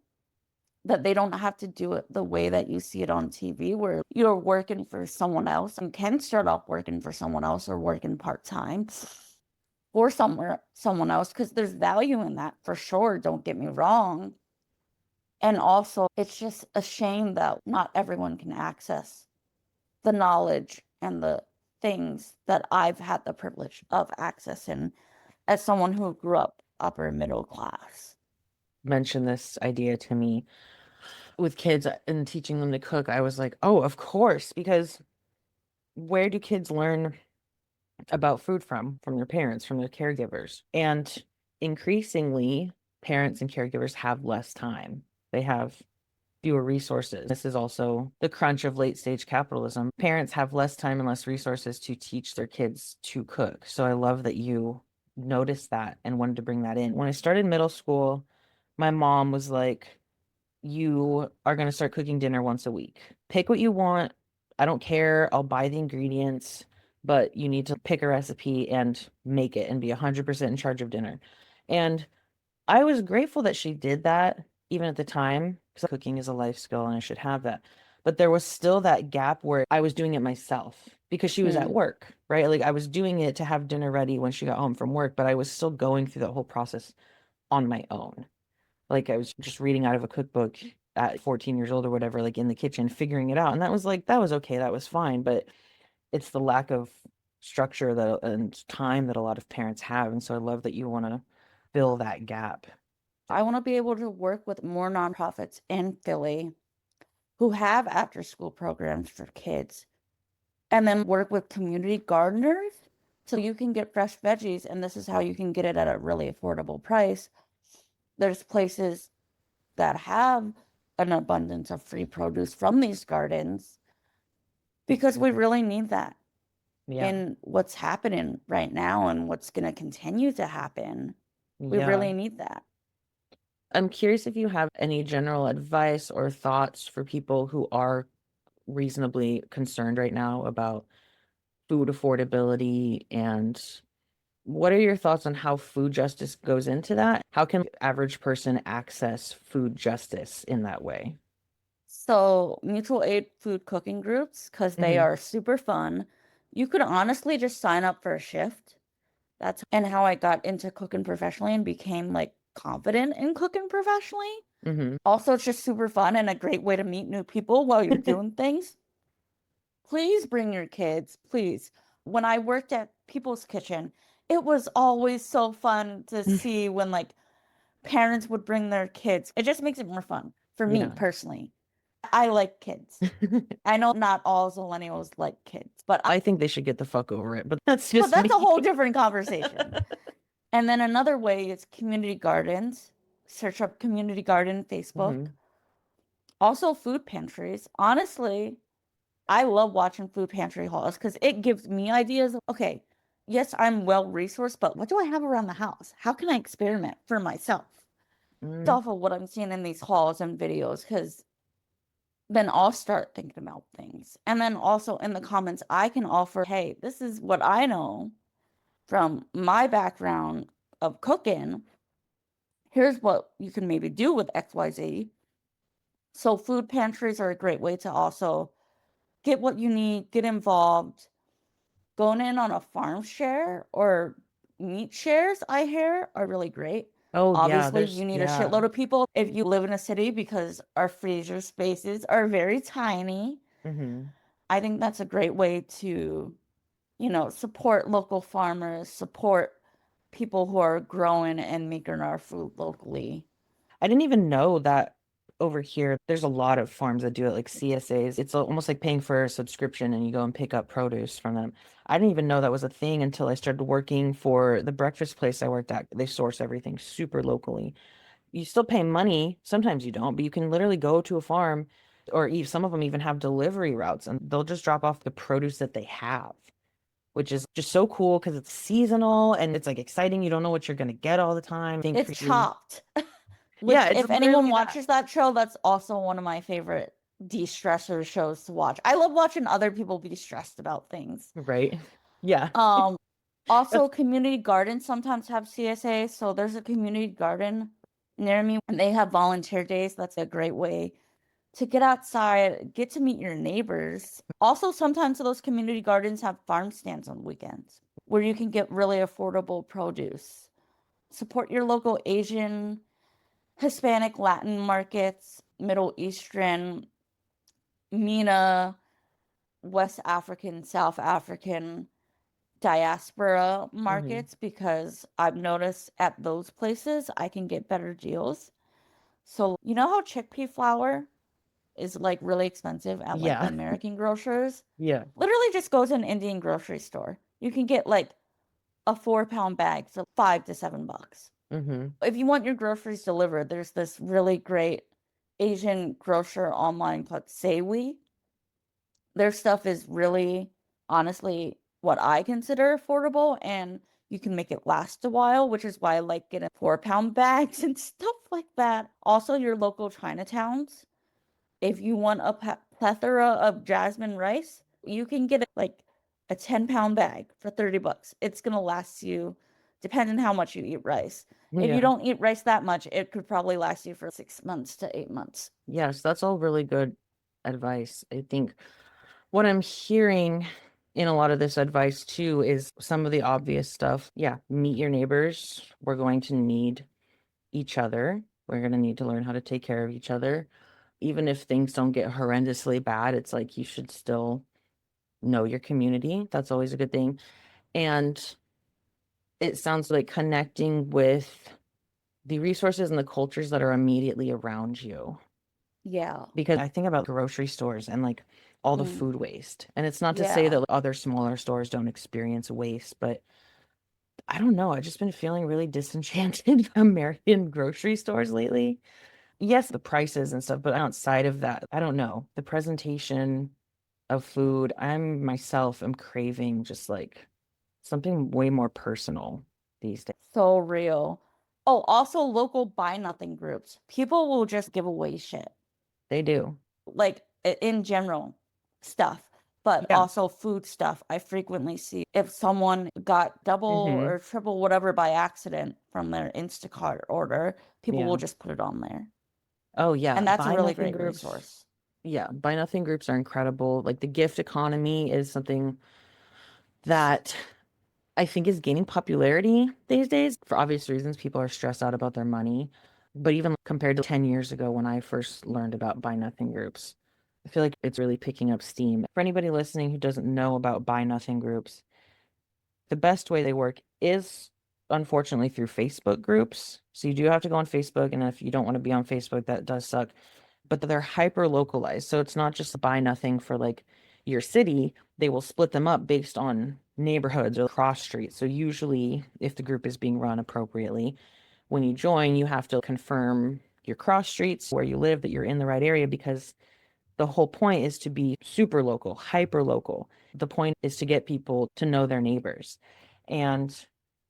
that they don't have to do it the way that you see it on TV, where you're working for someone else and can start off working for someone else or working part-time or someone else, because there's value in that for sure, don't get me wrong. And also, it's just a shame that not everyone can access the knowledge and the things that I've had the privilege of accessing as someone who grew up upper and middle class.
Mention this idea to me with kids and teaching them to cook. I was like, oh, of course, because where do kids learn about food from their parents, from their caregivers? And increasingly, parents and caregivers have less time. They have fewer resources. This is also the crunch of late stage capitalism. Parents have less time and less resources to teach their kids to cook. So I love that you noticed that and wanted to bring that in. When I started middle school, my mom was like, you are going to start cooking dinner once a week. Pick what you want. I don't care. I'll buy the ingredients, but you need to pick a recipe and make it and be 100% in charge of dinner. And I was grateful that she did that even at the time, because cooking is a life skill and I should have that. But there was still that gap where I was doing it myself because she was at work, right? Like I was doing it to have dinner ready when she got home from work, but I was still going through that whole process on my own. Like I was just reading out of a cookbook at 14 years old or whatever, like in the kitchen, figuring it out. And that was like, that was okay. That was fine. But it's the lack of structure and time that a lot of parents have. And so I love that you want to fill that gap.
I want to be able to work with more nonprofits in Philly who have after school programs for kids, and then work with community gardeners so you can get fresh veggies, and this is how you can get it at a really affordable price. There's places that have an abundance of free produce from these gardens because we really need that in what's happening right now and what's going to continue to happen. We
Yeah.
really need that.
I'm curious if you have any general advice or thoughts for people who are reasonably concerned right now about food affordability, and what are your thoughts on how food justice goes into that? How can the average person access food justice in that way?
So, mutual aid food cooking groups, because they
Mhm.
are super fun. You could honestly just sign up for a shift. That's and how I got into cooking professionally and became like confident in cooking professionally.
Mhm.
Also, it's just super fun and a great way to meet new people while you're doing things. Please bring your kids, please. When I worked at People's Kitchen, it was always so fun to see when like parents would bring their kids. It just makes it more fun for me
Yeah.
personally. I like kids. I know not all millennials like kids, but
I think they should get the fuck over it, but that's
but
just
that's
me.
a whole different conversation. And then another way is community gardens. Search up community garden Facebook.
Mhm.
Also food pantries. Honestly, I love watching food pantry hauls because it gives me ideas of, okay, yes, I'm well resourced, but what do I have around the house? How can I experiment for myself?
Mm.
Off of what I'm seeing in these hauls and videos, because then I'll start thinking about things. And then also in the comments, I can offer, hey, this is what I know from my background of cooking. Here's what you can maybe do with XYZ. So food pantries are a great way to also get what you need, get involved. Going in on a farm share or meat shares, I hear, are really great.
Oh yeah,
Obviously,
there's
you need a
yeah.
shitload of people if you live in a city because our freezer spaces are very tiny.
Mhm.
I think that's a great way to, support local farmers, support people who are growing and making our food locally.
I didn't even know that over here there's a lot of farms that do it, like CSAs. It's almost like paying for a subscription and you go and pick up produce from them. I didn't even know that was a thing until I started working for the breakfast place I worked at. They source everything super locally. You still pay money, sometimes you don't, but you can literally go to a farm, or some of them even have delivery routes, and they'll just drop off the produce that they have, which is just so cool because it's seasonal and it's like exciting. You don't know what you're gonna get all the time. Think for
It's
you.
Chopped,
Yeah,
which,
it's
if anyone
literally that.
watches that show, that's also one of my favorite de-stressor shows to watch. I love watching other people be stressed about things.
Right. Yeah.
Um,
That's
Also, community gardens sometimes have CSA. So there's a community garden near me and they have volunteer days. That's a great way to get outside, get to meet your neighbors. Also, sometimes those community gardens have farm stands on weekends where you can get really affordable produce. Support your local Asian, Hispanic, Latin markets, Middle Eastern, MENA, West African, South African diaspora
hmm
markets because I've noticed at those places I can get better deals. So, you know how chickpea flour is like really expensive at like the
Yeah.
American grocers?
Yeah.
Literally just go to an Indian grocery store. You can get like a 4 pound bag for $5 to $7.
hmm
If you want your groceries delivered, there's this really great Asian grocer online called Seiwi. Their stuff is really, honestly, what I consider affordable, and you can make it last a while, which is why I like getting 4 pound bags and stuff like that. Also, your local Chinatowns. If you want a plethora of jasmine rice, you can get like a 10 pound bag for $30. It's gonna last you, depending on how much you eat rice. If you
Yeah.
don't eat rice that much, it could probably last you for 6 months to 8 months.
Yes, that's all really good advice. I think what I'm hearing in a lot of this advice too is some of the obvious stuff. Yeah, meet your neighbors. We're going to need each other. We're going to need to learn how to take care of each other. Even if things don't get horrendously bad, it's like you should still know your community. That's always a good thing. And it sounds like connecting with the resources and the cultures that are immediately around you.
Yeah.
Because I think about grocery stores and like all the
Mm,
food waste. And it's not to say
yeah.
that other smaller stores don't experience waste, but I don't know. I've just been feeling really disenchanted with American grocery stores lately. Yes, the prices and stuff, but outside of that, I don't know. The presentation of food, I'm myself am craving just like something way more personal these days.
So real. Oh, also local buy nothing groups. People will just give away shit.
They do.
Like in general stuff, but
Yeah.
also food stuff. I frequently see if someone got double or triple whatever by accident from their Instacart order, people will
Yeah.
just put it on there.
Oh yeah.
And that's a
Buy
really
nothing
great
groups.
resource.
Yeah, buy nothing groups are incredible. Like the gift economy is something that I think is gaining popularity these days. For obvious reasons, people are stressed out about their money. But even compared to 10 years ago when I first learned about buy nothing groups, I feel like it's really picking up steam. For anybody listening who doesn't know about buy nothing groups, the best way they work is unfortunately through Facebook groups. So you do have to go on Facebook, and if you don't want to be on Facebook, that does suck. But they're hyper localized. So it's not just buy nothing for like your city. They will split them up based on neighborhoods or cross streets. So usually if the group is being run appropriately, when you join, you have to confirm your cross streets where you live, that you're in the right area, because the whole point is to be super local, hyper local. The point is to get people to know their neighbors. And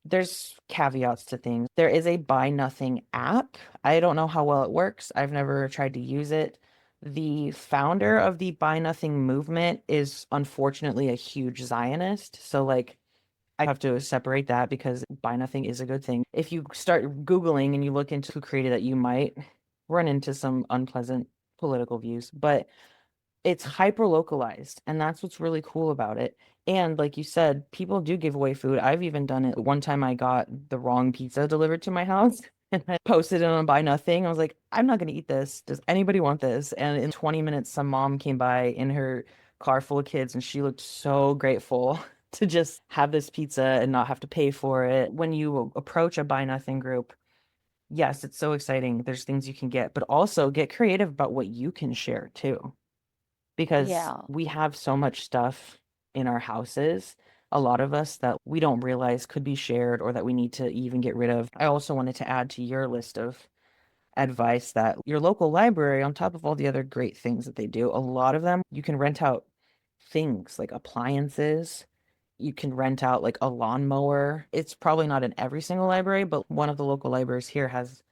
there's caveats to things. There is a buy nothing app. I don't know how well it works. I've never tried to use it. The founder of the buy nothing movement is unfortunately a huge Zionist. So like I have to separate that, because buy nothing is a good thing. If you start Googling and you look into who created it, you might run into some unpleasant political views, but it's hyper localized, and that's what's really cool about it. And like you said, people do give away food. I've even done it. One time I got the wrong pizza delivered to my house and I posted it on Buy Nothing. I was like, I'm not going to eat this. Does anybody want this? And in 20 minutes, some mom came by in her car full of kids, and she looked so grateful to just have this pizza and not have to pay for it. When you approach a Buy Nothing group, yes, it's so exciting. There's things you can get, but also get creative about what you can share too, because
Yeah.
we have so much stuff in our houses, a lot of us, that we don't realize could be shared or that we need to even get rid of. I also wanted to add to your list of advice that your local library, on top of all the other great things that they do, a lot of them you can rent out things like appliances. You can rent out like a lawnmower. It's probably not in every single library, but one of the local libraries here has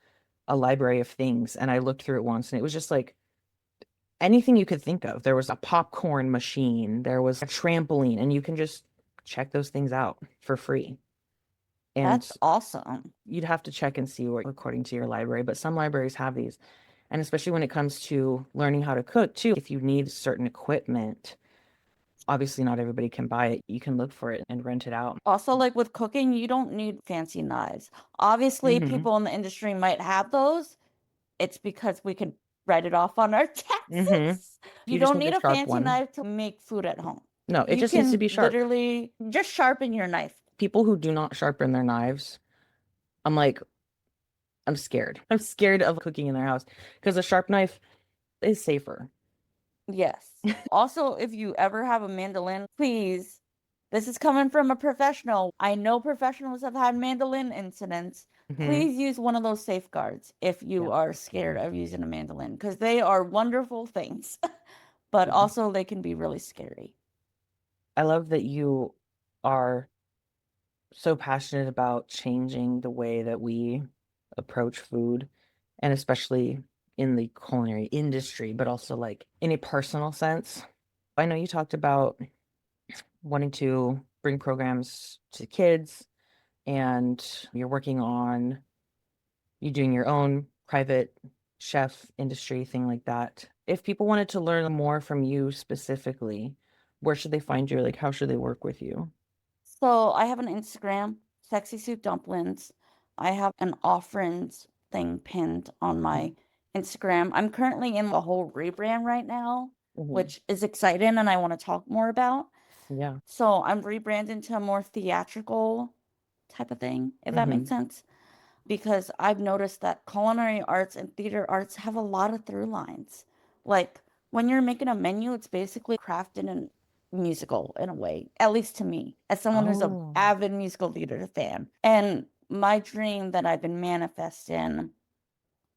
a library of things. And I looked through it once, and it was just like anything you could think of. There was a popcorn machine, there was a trampoline, and you can just check those things out for free. And
That's awesome.
you'd have to check and see what according to your library, but some libraries have these. And especially when it comes to learning how to cook too, if you need certain equipment, obviously not everybody can buy it. You can look for it and rent it out.
Also, like with cooking, you don't need fancy knives. Obviously,
Mm-hmm.
people in the industry might have those. It's because we can write it off on our
Mm-hmm.
taxes. You
You just
don't
need a
need a
sharp
fancy
one.
knife to make food at home.
No, it
You
just needs to
can
be sharp.
literally just sharpen your knife.
People who do not sharpen their knives, I'm like, I'm scared. I'm scared of cooking in their house because a sharp knife is safer.
Yes. Also, if you ever have a mandolin, please, this is coming from a professional. I know professionals have had mandolin incidents.
Mm-hmm.
Please use one of those safeguards if you
Yeah.
are scared of using a mandolin, because they are wonderful things, but
Yeah.
also they can be really scary.
I love that you are so passionate about changing the way that we approach food, and especially in the culinary industry, but also like in a personal sense. I know you talked about wanting to bring programs to kids, and you're working on you doing your own private chef industry thing like that. If people wanted to learn more from you specifically, where should they find you? Like, how should they work with you?
So I have an Instagram, Sexy Soup Dumplings. I have an offerings thing pinned on my Instagram. I'm currently in a whole rebrand right now,
Mhm.
which is exciting and I want to talk more about.
Yeah.
So I'm rebranding to a more theatrical type of thing, if that makes sense. Because I've noticed that culinary arts and theater arts have a lot of through lines. Like when you're making a menu, it's basically crafted in musical in a way, at least to me, as someone who's an
Oh.
avid musical theater fan. And my dream that I've been manifesting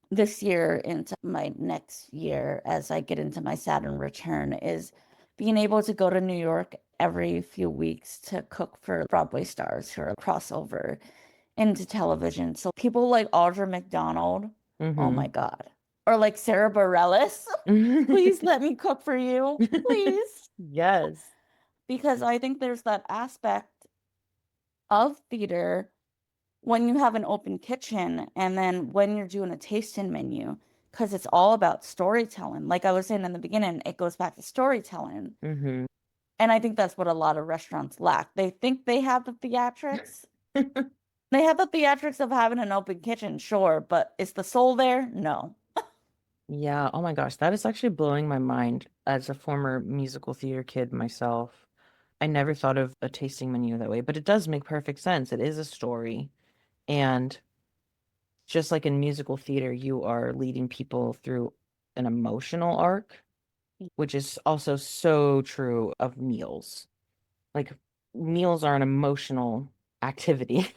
this year into my next year as I get into my Saturn return is being able to go to New York every few weeks to cook for Broadway stars who are crossover into television. So people like Audra McDonald, oh my God. Or like Sarah Bareilles, please let me cook for you, please.
Yes.
Because I think there's that aspect of theater when you have an open kitchen and then when you're doing a tasting menu, because it's all about storytelling. Like I was saying in the beginning, it goes back to storytelling.
Mm-hmm.
And I think that's what a lot of restaurants lack. They think they have the theatrics. They have the theatrics of having an open kitchen, sure, but is the soul there? No.
Yeah. Oh my gosh, that is actually blowing my mind as a former musical theater kid myself. I never thought of a tasting menu that way, but it does make perfect sense. It is a story. And just like in musical theater, you are leading people through an emotional arc, which is also so true of meals. Like meals are an emotional activity.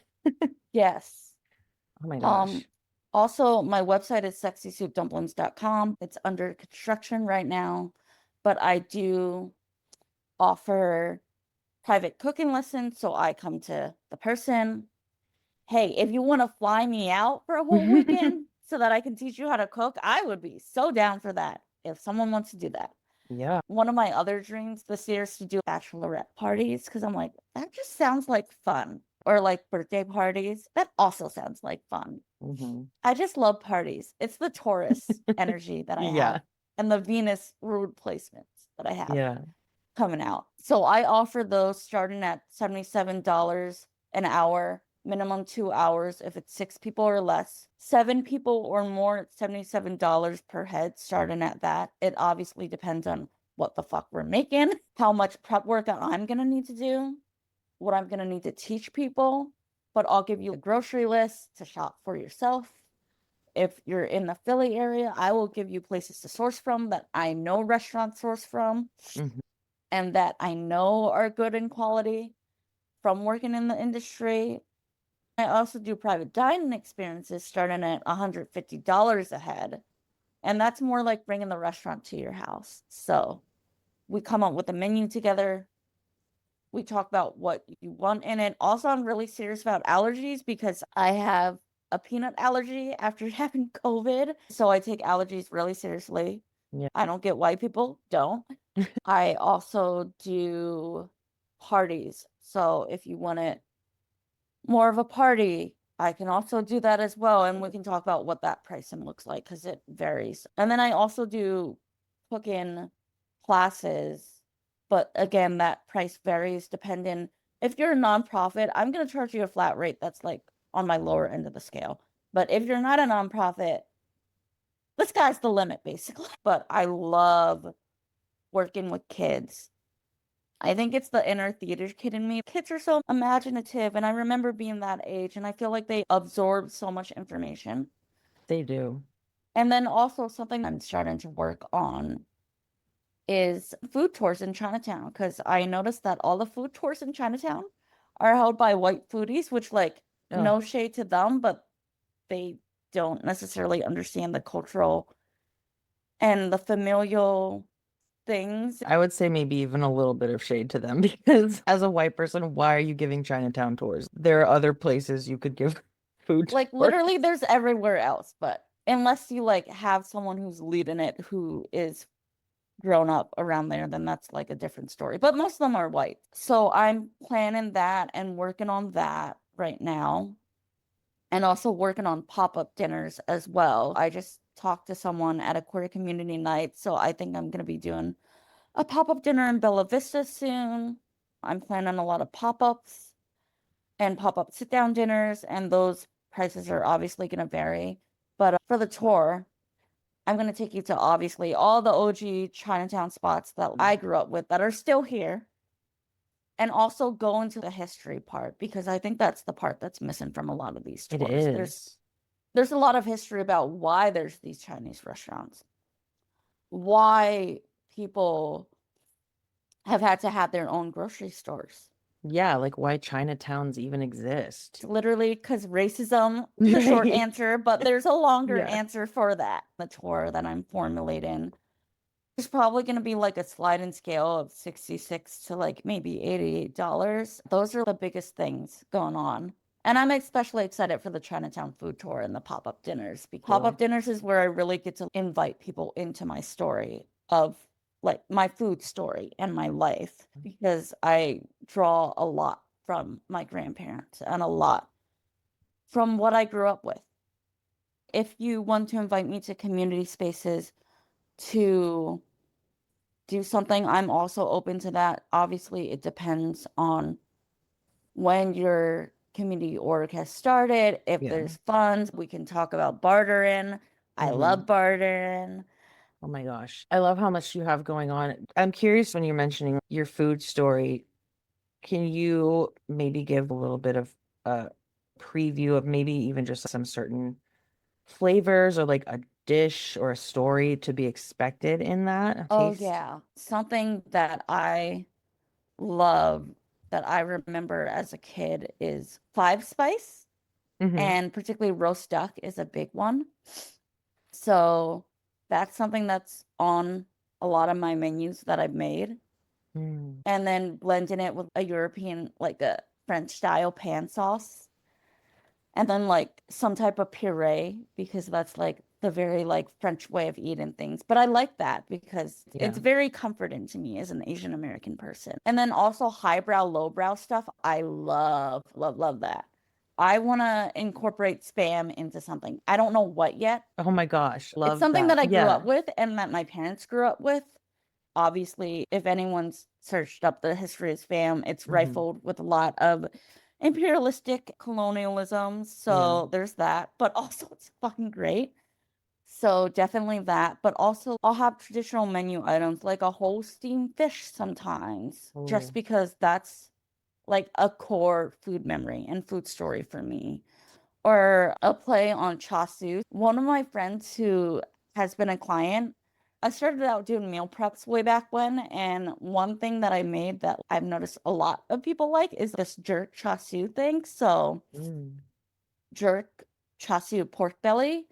Yes.
Oh my gosh.
Also, my website is sexysoupdumplings.com. It's under construction right now, but I do offer private cooking lessons. So I come to the person. Hey, if you want to fly me out for a whole weekend so that I can teach you how to cook, I would be so down for that if someone wants to do that.
Yeah.
One of my other dreams this year is to do bachelorette parties because I'm like, that just sounds like fun. Or like birthday parties. That also sounds like fun.
Mm-hmm.
I just love parties. It's the Taurus energy that I
Yeah.
have and the Venus ruled placements that I have
Yeah.
coming out. So I offer those starting at $77 an hour, minimum 2 hours if it's 6 people or less. 7 people or more, it's $77 per head, starting at that. It obviously depends on what the fuck we're making, how much prep work that I'm gonna need to do, what I'm gonna need to teach people. But I'll give you a grocery list to shop for yourself. If you're in the Philly area, I will give you places to source from that I know restaurants source from
Mm-hmm.
and that I know are good in quality from working in the industry. I also do private dining experiences starting at $150 a head. And that's more like bringing the restaurant to your house. So we come up with a menu together. We talk about what you want in it. Also, I'm really serious about allergies because I have a peanut allergy after having COVID. So I take allergies really seriously.
Yeah.
I don't get why people don't. I also do parties. So if you want it more of a party, I can also do that as well. And we can talk about what that pricing looks like because it varies. And then I also do cooking classes. But again, that price varies depending. If you're a nonprofit, I'm going to charge you a flat rate that's like on my lower end of the scale. But if you're not a nonprofit, the sky's the limit, basically. But I love working with kids. I think it's the inner theater kid in me. Kids are so imaginative, and I remember being that age, and I feel like they absorb so much information.
They do.
And then also something I'm starting to work on is food tours in Chinatown, because I noticed that all the food tours in Chinatown are held by white foodies, which like
Oh,
no shade to them, but they don't necessarily understand the cultural and the familial things.
I would say maybe even a little bit of shade to them because as a white person, why are you giving Chinatown tours? There are other places you could give food
Like
tours.
literally there's everywhere else, but unless you like have someone who's leading it who is grown up around there, then that's like a different story. But most of them are white. So I'm planning that and working on that right now. And also working on pop-up dinners as well. I just talked to someone at a queer community night, so I think I'm gonna be doing a pop-up dinner in Bella Vista soon. I'm planning a lot of pop-ups and pop-up sit-down dinners, and those prices are obviously going to vary. But for the tour, I'm going to take you to obviously all the OG Chinatown spots that I grew up with that are still here, and also go into the history part because I think that's the part that's missing from a lot of these
It
tours.
is.
There's a lot of history about why there's these Chinese restaurants, why people have had to have their own grocery stores.
Yeah, like why Chinatowns even exist.
Literally because racism, the short
Right.
answer, but there's a longer
Yeah.
answer for that. The tour that I'm formulating is probably going to be like a sliding scale of 66 to like maybe $88. Those are the biggest things going on. And I'm especially excited for the Chinatown food tour and the pop-up dinners. Because pop-up dinners is where I really get to invite people into my story of like my food story and my life, because I draw a lot from my grandparents and a lot from what I grew up with. If you want to invite me to community spaces to do something, I'm also open to that. Obviously, it depends on when your community org has started. If there's funds, we can talk about bartering. I love bartering.
Oh my gosh. I love how much you have going on. I'm curious, when you're mentioning your food story, can you maybe give a little bit of a preview of maybe even just some certain flavors or like a dish or a story to be expected in that
Oh,
taste?
yeah. Something that I love that I remember as a kid is five spice, and particularly roast duck is a big one. So that's something that's on a lot of my menus that I've made. And then blending it with a European, like a French style pan sauce. And then like some type of puree, because that's like the very like French way of eating things. But I like that because it's very comforting to me as an Asian American person. And then also highbrow, lowbrow stuff. I love, love, love that. I want to incorporate spam into something. I don't know what yet.
Oh my gosh, love
It's something that I grew
Yeah.
up with and that my parents grew up with. Obviously, if anyone's searched up the history of spam, it's rifled with a lot of imperialistic colonialism. So there's that, but also it's fucking great. So definitely that, but also I'll have traditional menu items like a whole steamed fish sometimes, just because that's like a core food memory and food story for me. Or a play on chasu. One of my friends who has been a client, I started out doing meal preps way back when, and one thing that I made that I've noticed a lot of people like is this jerk chasu thing. So jerk chasu pork belly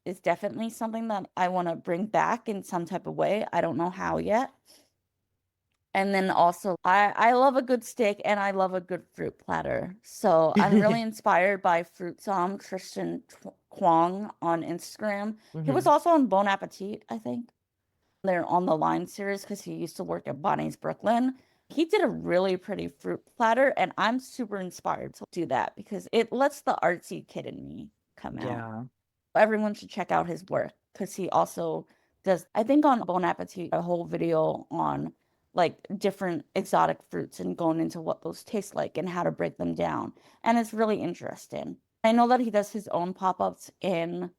is definitely something that I want to bring back in some type of way. I don't know how yet. And then also, I love a good steak and I love a good fruit platter. So I'm really inspired by Fruit Som Christian Kwong on Instagram. He was also on Bon Appetit, I think. They're on the Line series because he used to work at Bonnie's Brooklyn. He did a really pretty fruit platter, and I'm super inspired to do that because it lets the artsy kid in me come out. Everyone should check out his work because he also does, I think on Bon Appetit, a whole video on like different exotic fruits and going into what those taste like and how to break them down. And it's really interesting. I know that he does his own pop-ups in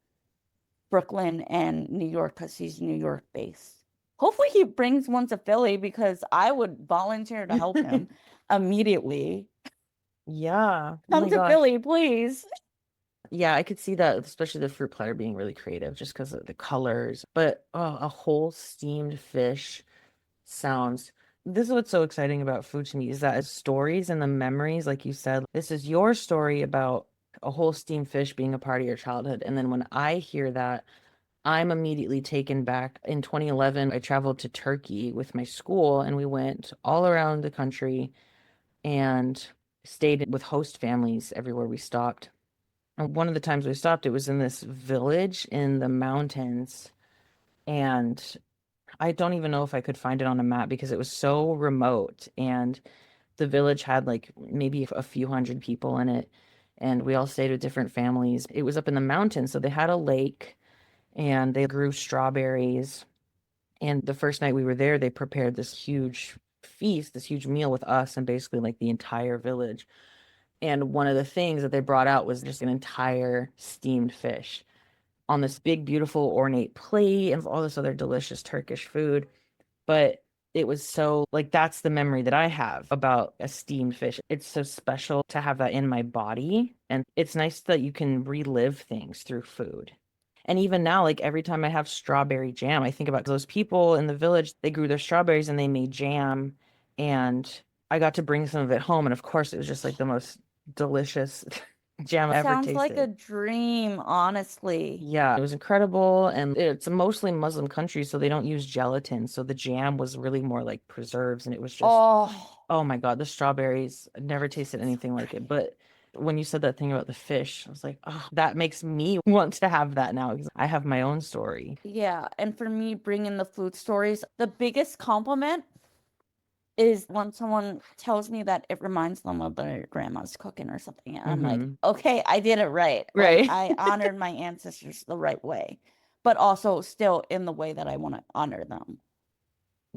Brooklyn and New York because he's New York based. Hopefully he brings one to Philly because I would volunteer to help him immediately.
Oh
Come
my
to
gosh.
Philly, please.
Yeah, I could see that, especially the fruit platter being really creative just because of the colors. But a whole steamed fish sounds. This is what's so exciting about food to me, is that it's stories and the memories, like you said. This is your story about a whole steamed fish being a part of your childhood. And then when I hear that, I'm immediately taken back. In 2011, I traveled to Turkey with my school and we went all around the country and stayed with host families everywhere we stopped. And one of the times we stopped, it was in this village in the mountains. And I don't even know if I could find it on a map because it was so remote. And the village had like maybe a few hundred people in it. And we all stayed with different families. It was up in the mountains. So they had a lake and they grew strawberries. And the first night we were there, they prepared this huge feast, this huge meal with us and basically like the entire village. And one of the things that they brought out was just an entire steamed fish on this big, beautiful, ornate plate and all this other delicious Turkish food. But it was so like, that's the memory that I have about a steamed fish. It's so special to have that in my body. And it's nice that you can relive things through food. And even now, like every time I have strawberry jam, I think about those people in the village. They grew their strawberries and they made jam. And I got to bring some of it home. And of course, it was just like the most delicious jam I've ever
Sounds like a
tasted.
dream, honestly.
Yeah, it was incredible. And it's a mostly Muslim country, so they don't use gelatin. So the jam was really more like preserves. And it was just,
Oh,
oh my God, the strawberries, I've never tasted anything like it. But When you said that thing about the fish, I was like, oh, that makes me want to have that now because I have my own story.
Yeah, and for me, bringing the food stories, the biggest compliment is when someone tells me that it reminds them of their grandma's cooking or something. And I'm like, okay, I did it right. Like,
Right.
I honored my ancestors the right way, but also still in the way that I want to honor them.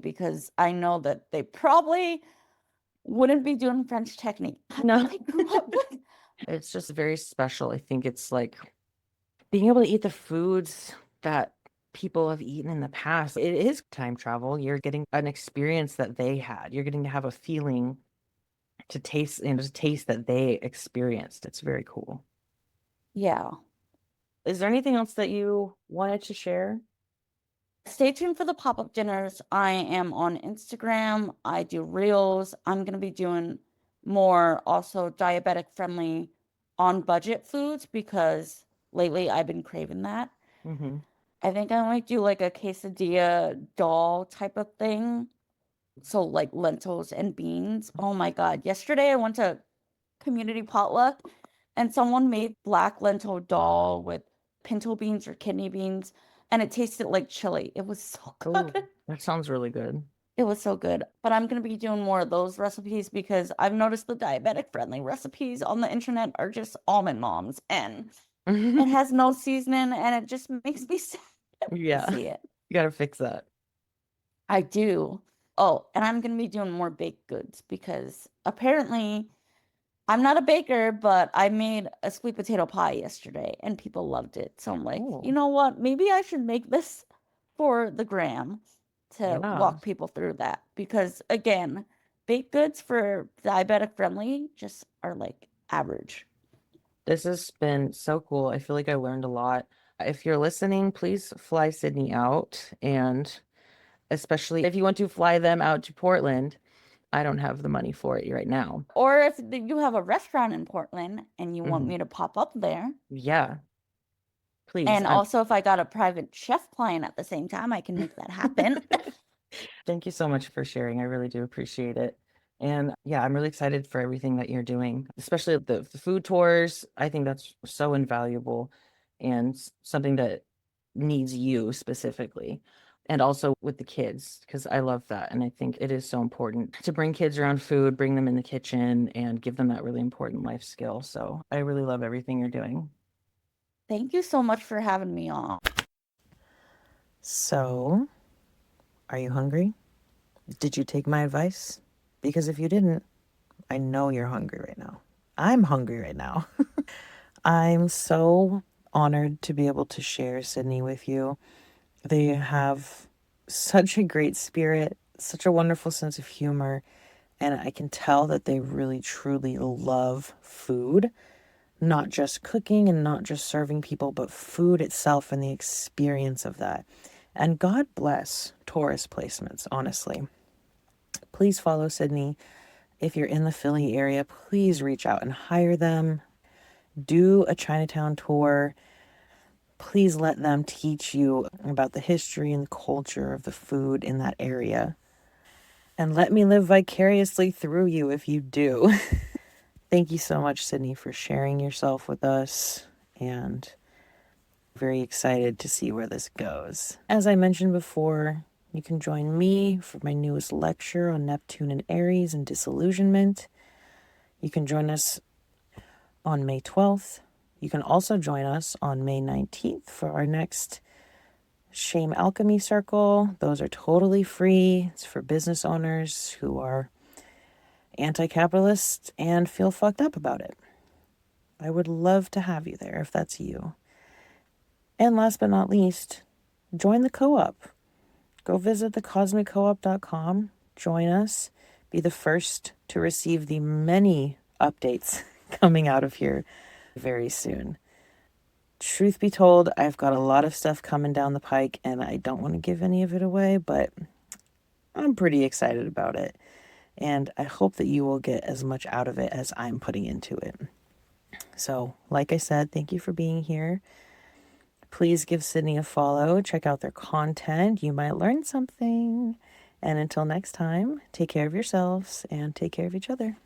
Because I know that they probably wouldn't be doing French technique that
No.
I grew up with.
It's just very special. I think it's like being able to eat the foods that people have eaten in the past. It is time travel. You're getting an experience that they had. You're getting to have a feeling to taste and to taste that they experienced. It's very cool.
Yeah.
Is there anything else that you wanted to share?
Stay tuned for the pop-up dinners. I am on Instagram. I do reels. I'm going to be doing more also diabetic friendly on budget foods because lately I've been craving that.
Mm-hmm.
I think I might do like a quesadilla dal type of thing. So like lentils and beans. Oh my God. Yesterday I went to community potluck and someone made black lentil dal with pinto beans or kidney beans and it tasted like chili. It was so
Oh,
good.
that sounds really good.
It was so good. But I'm going to be doing more of those recipes because I've noticed the diabetic friendly recipes on the internet are just almond moms and it has no seasoning and it just makes me sad
Yeah,
to see it.
you gotta fix that.
I do. Oh, and I'm going to be doing more baked goods because apparently I'm not a baker, but I made a sweet potato pie yesterday and people loved it. So I'm like,
Oh,
you know what? Maybe I should make this for the gram to
yeah.
walk people through that. Because again, baked goods for diabetic friendly just are like average.
This has been so cool. I feel like I learned a lot. If you're listening, please fly Sydney out. And especially if you want to fly them out to Portland, I don't have the money for it right now.
Or if you have a restaurant in Portland and you want
Mhm.
me to pop up there.
Yeah, please.
And also, if I got a private chef client at the same time, I can make that happen.
Thank you so much for sharing. I really do appreciate it. And yeah, I'm really excited for everything that you're doing, especially the food tours. I think that's so invaluable and something that needs you specifically. And also with the kids, because I love that. And I think it is so important to bring kids around food, bring them in the kitchen, and give them that really important life skill. So I really love everything you're doing.
Thank you so much for having me on.
So, are you hungry? Did you take my advice? Because if you didn't, I know you're hungry right now. I'm hungry right now. I'm so honored to be able to share Sydney with you. They have such a great spirit, such a wonderful sense of humor, and I can tell that they really truly love food, not just cooking and not just serving people, but food itself and the experience of that. And God bless tourist placements, honestly. Please follow Sydney. If you're in the Philly area, please reach out and hire them. Do a Chinatown tour. Please let them teach you about the history and the culture of the food in that area. And let me live vicariously through you if you do. Thank you so much, Sydney, for sharing yourself with us. And very excited to see where this goes. As I mentioned before, you can join me for my newest lecture on Neptune and Aries and disillusionment. You can join us on May 12th. You can also join us on May 19th for our next Shame Alchemy Circle. Those are totally free. It's for business owners who are anti-capitalist and feel fucked up about it. I would love to have you there if that's you. And last but not least, join the co-op. Go visit thecosmiccoop.com, join us, be the first to receive the many updates coming out of here very soon. Truth be told, I've got a lot of stuff coming down the pike and I don't want to give any of it away, but I'm pretty excited about it. And I hope that you will get as much out of it as I'm putting into it. So, like I said, thank you for being here. Please give Sydney a follow. Check out their content. You might learn something. And until next time, take care of yourselves and take care of each other.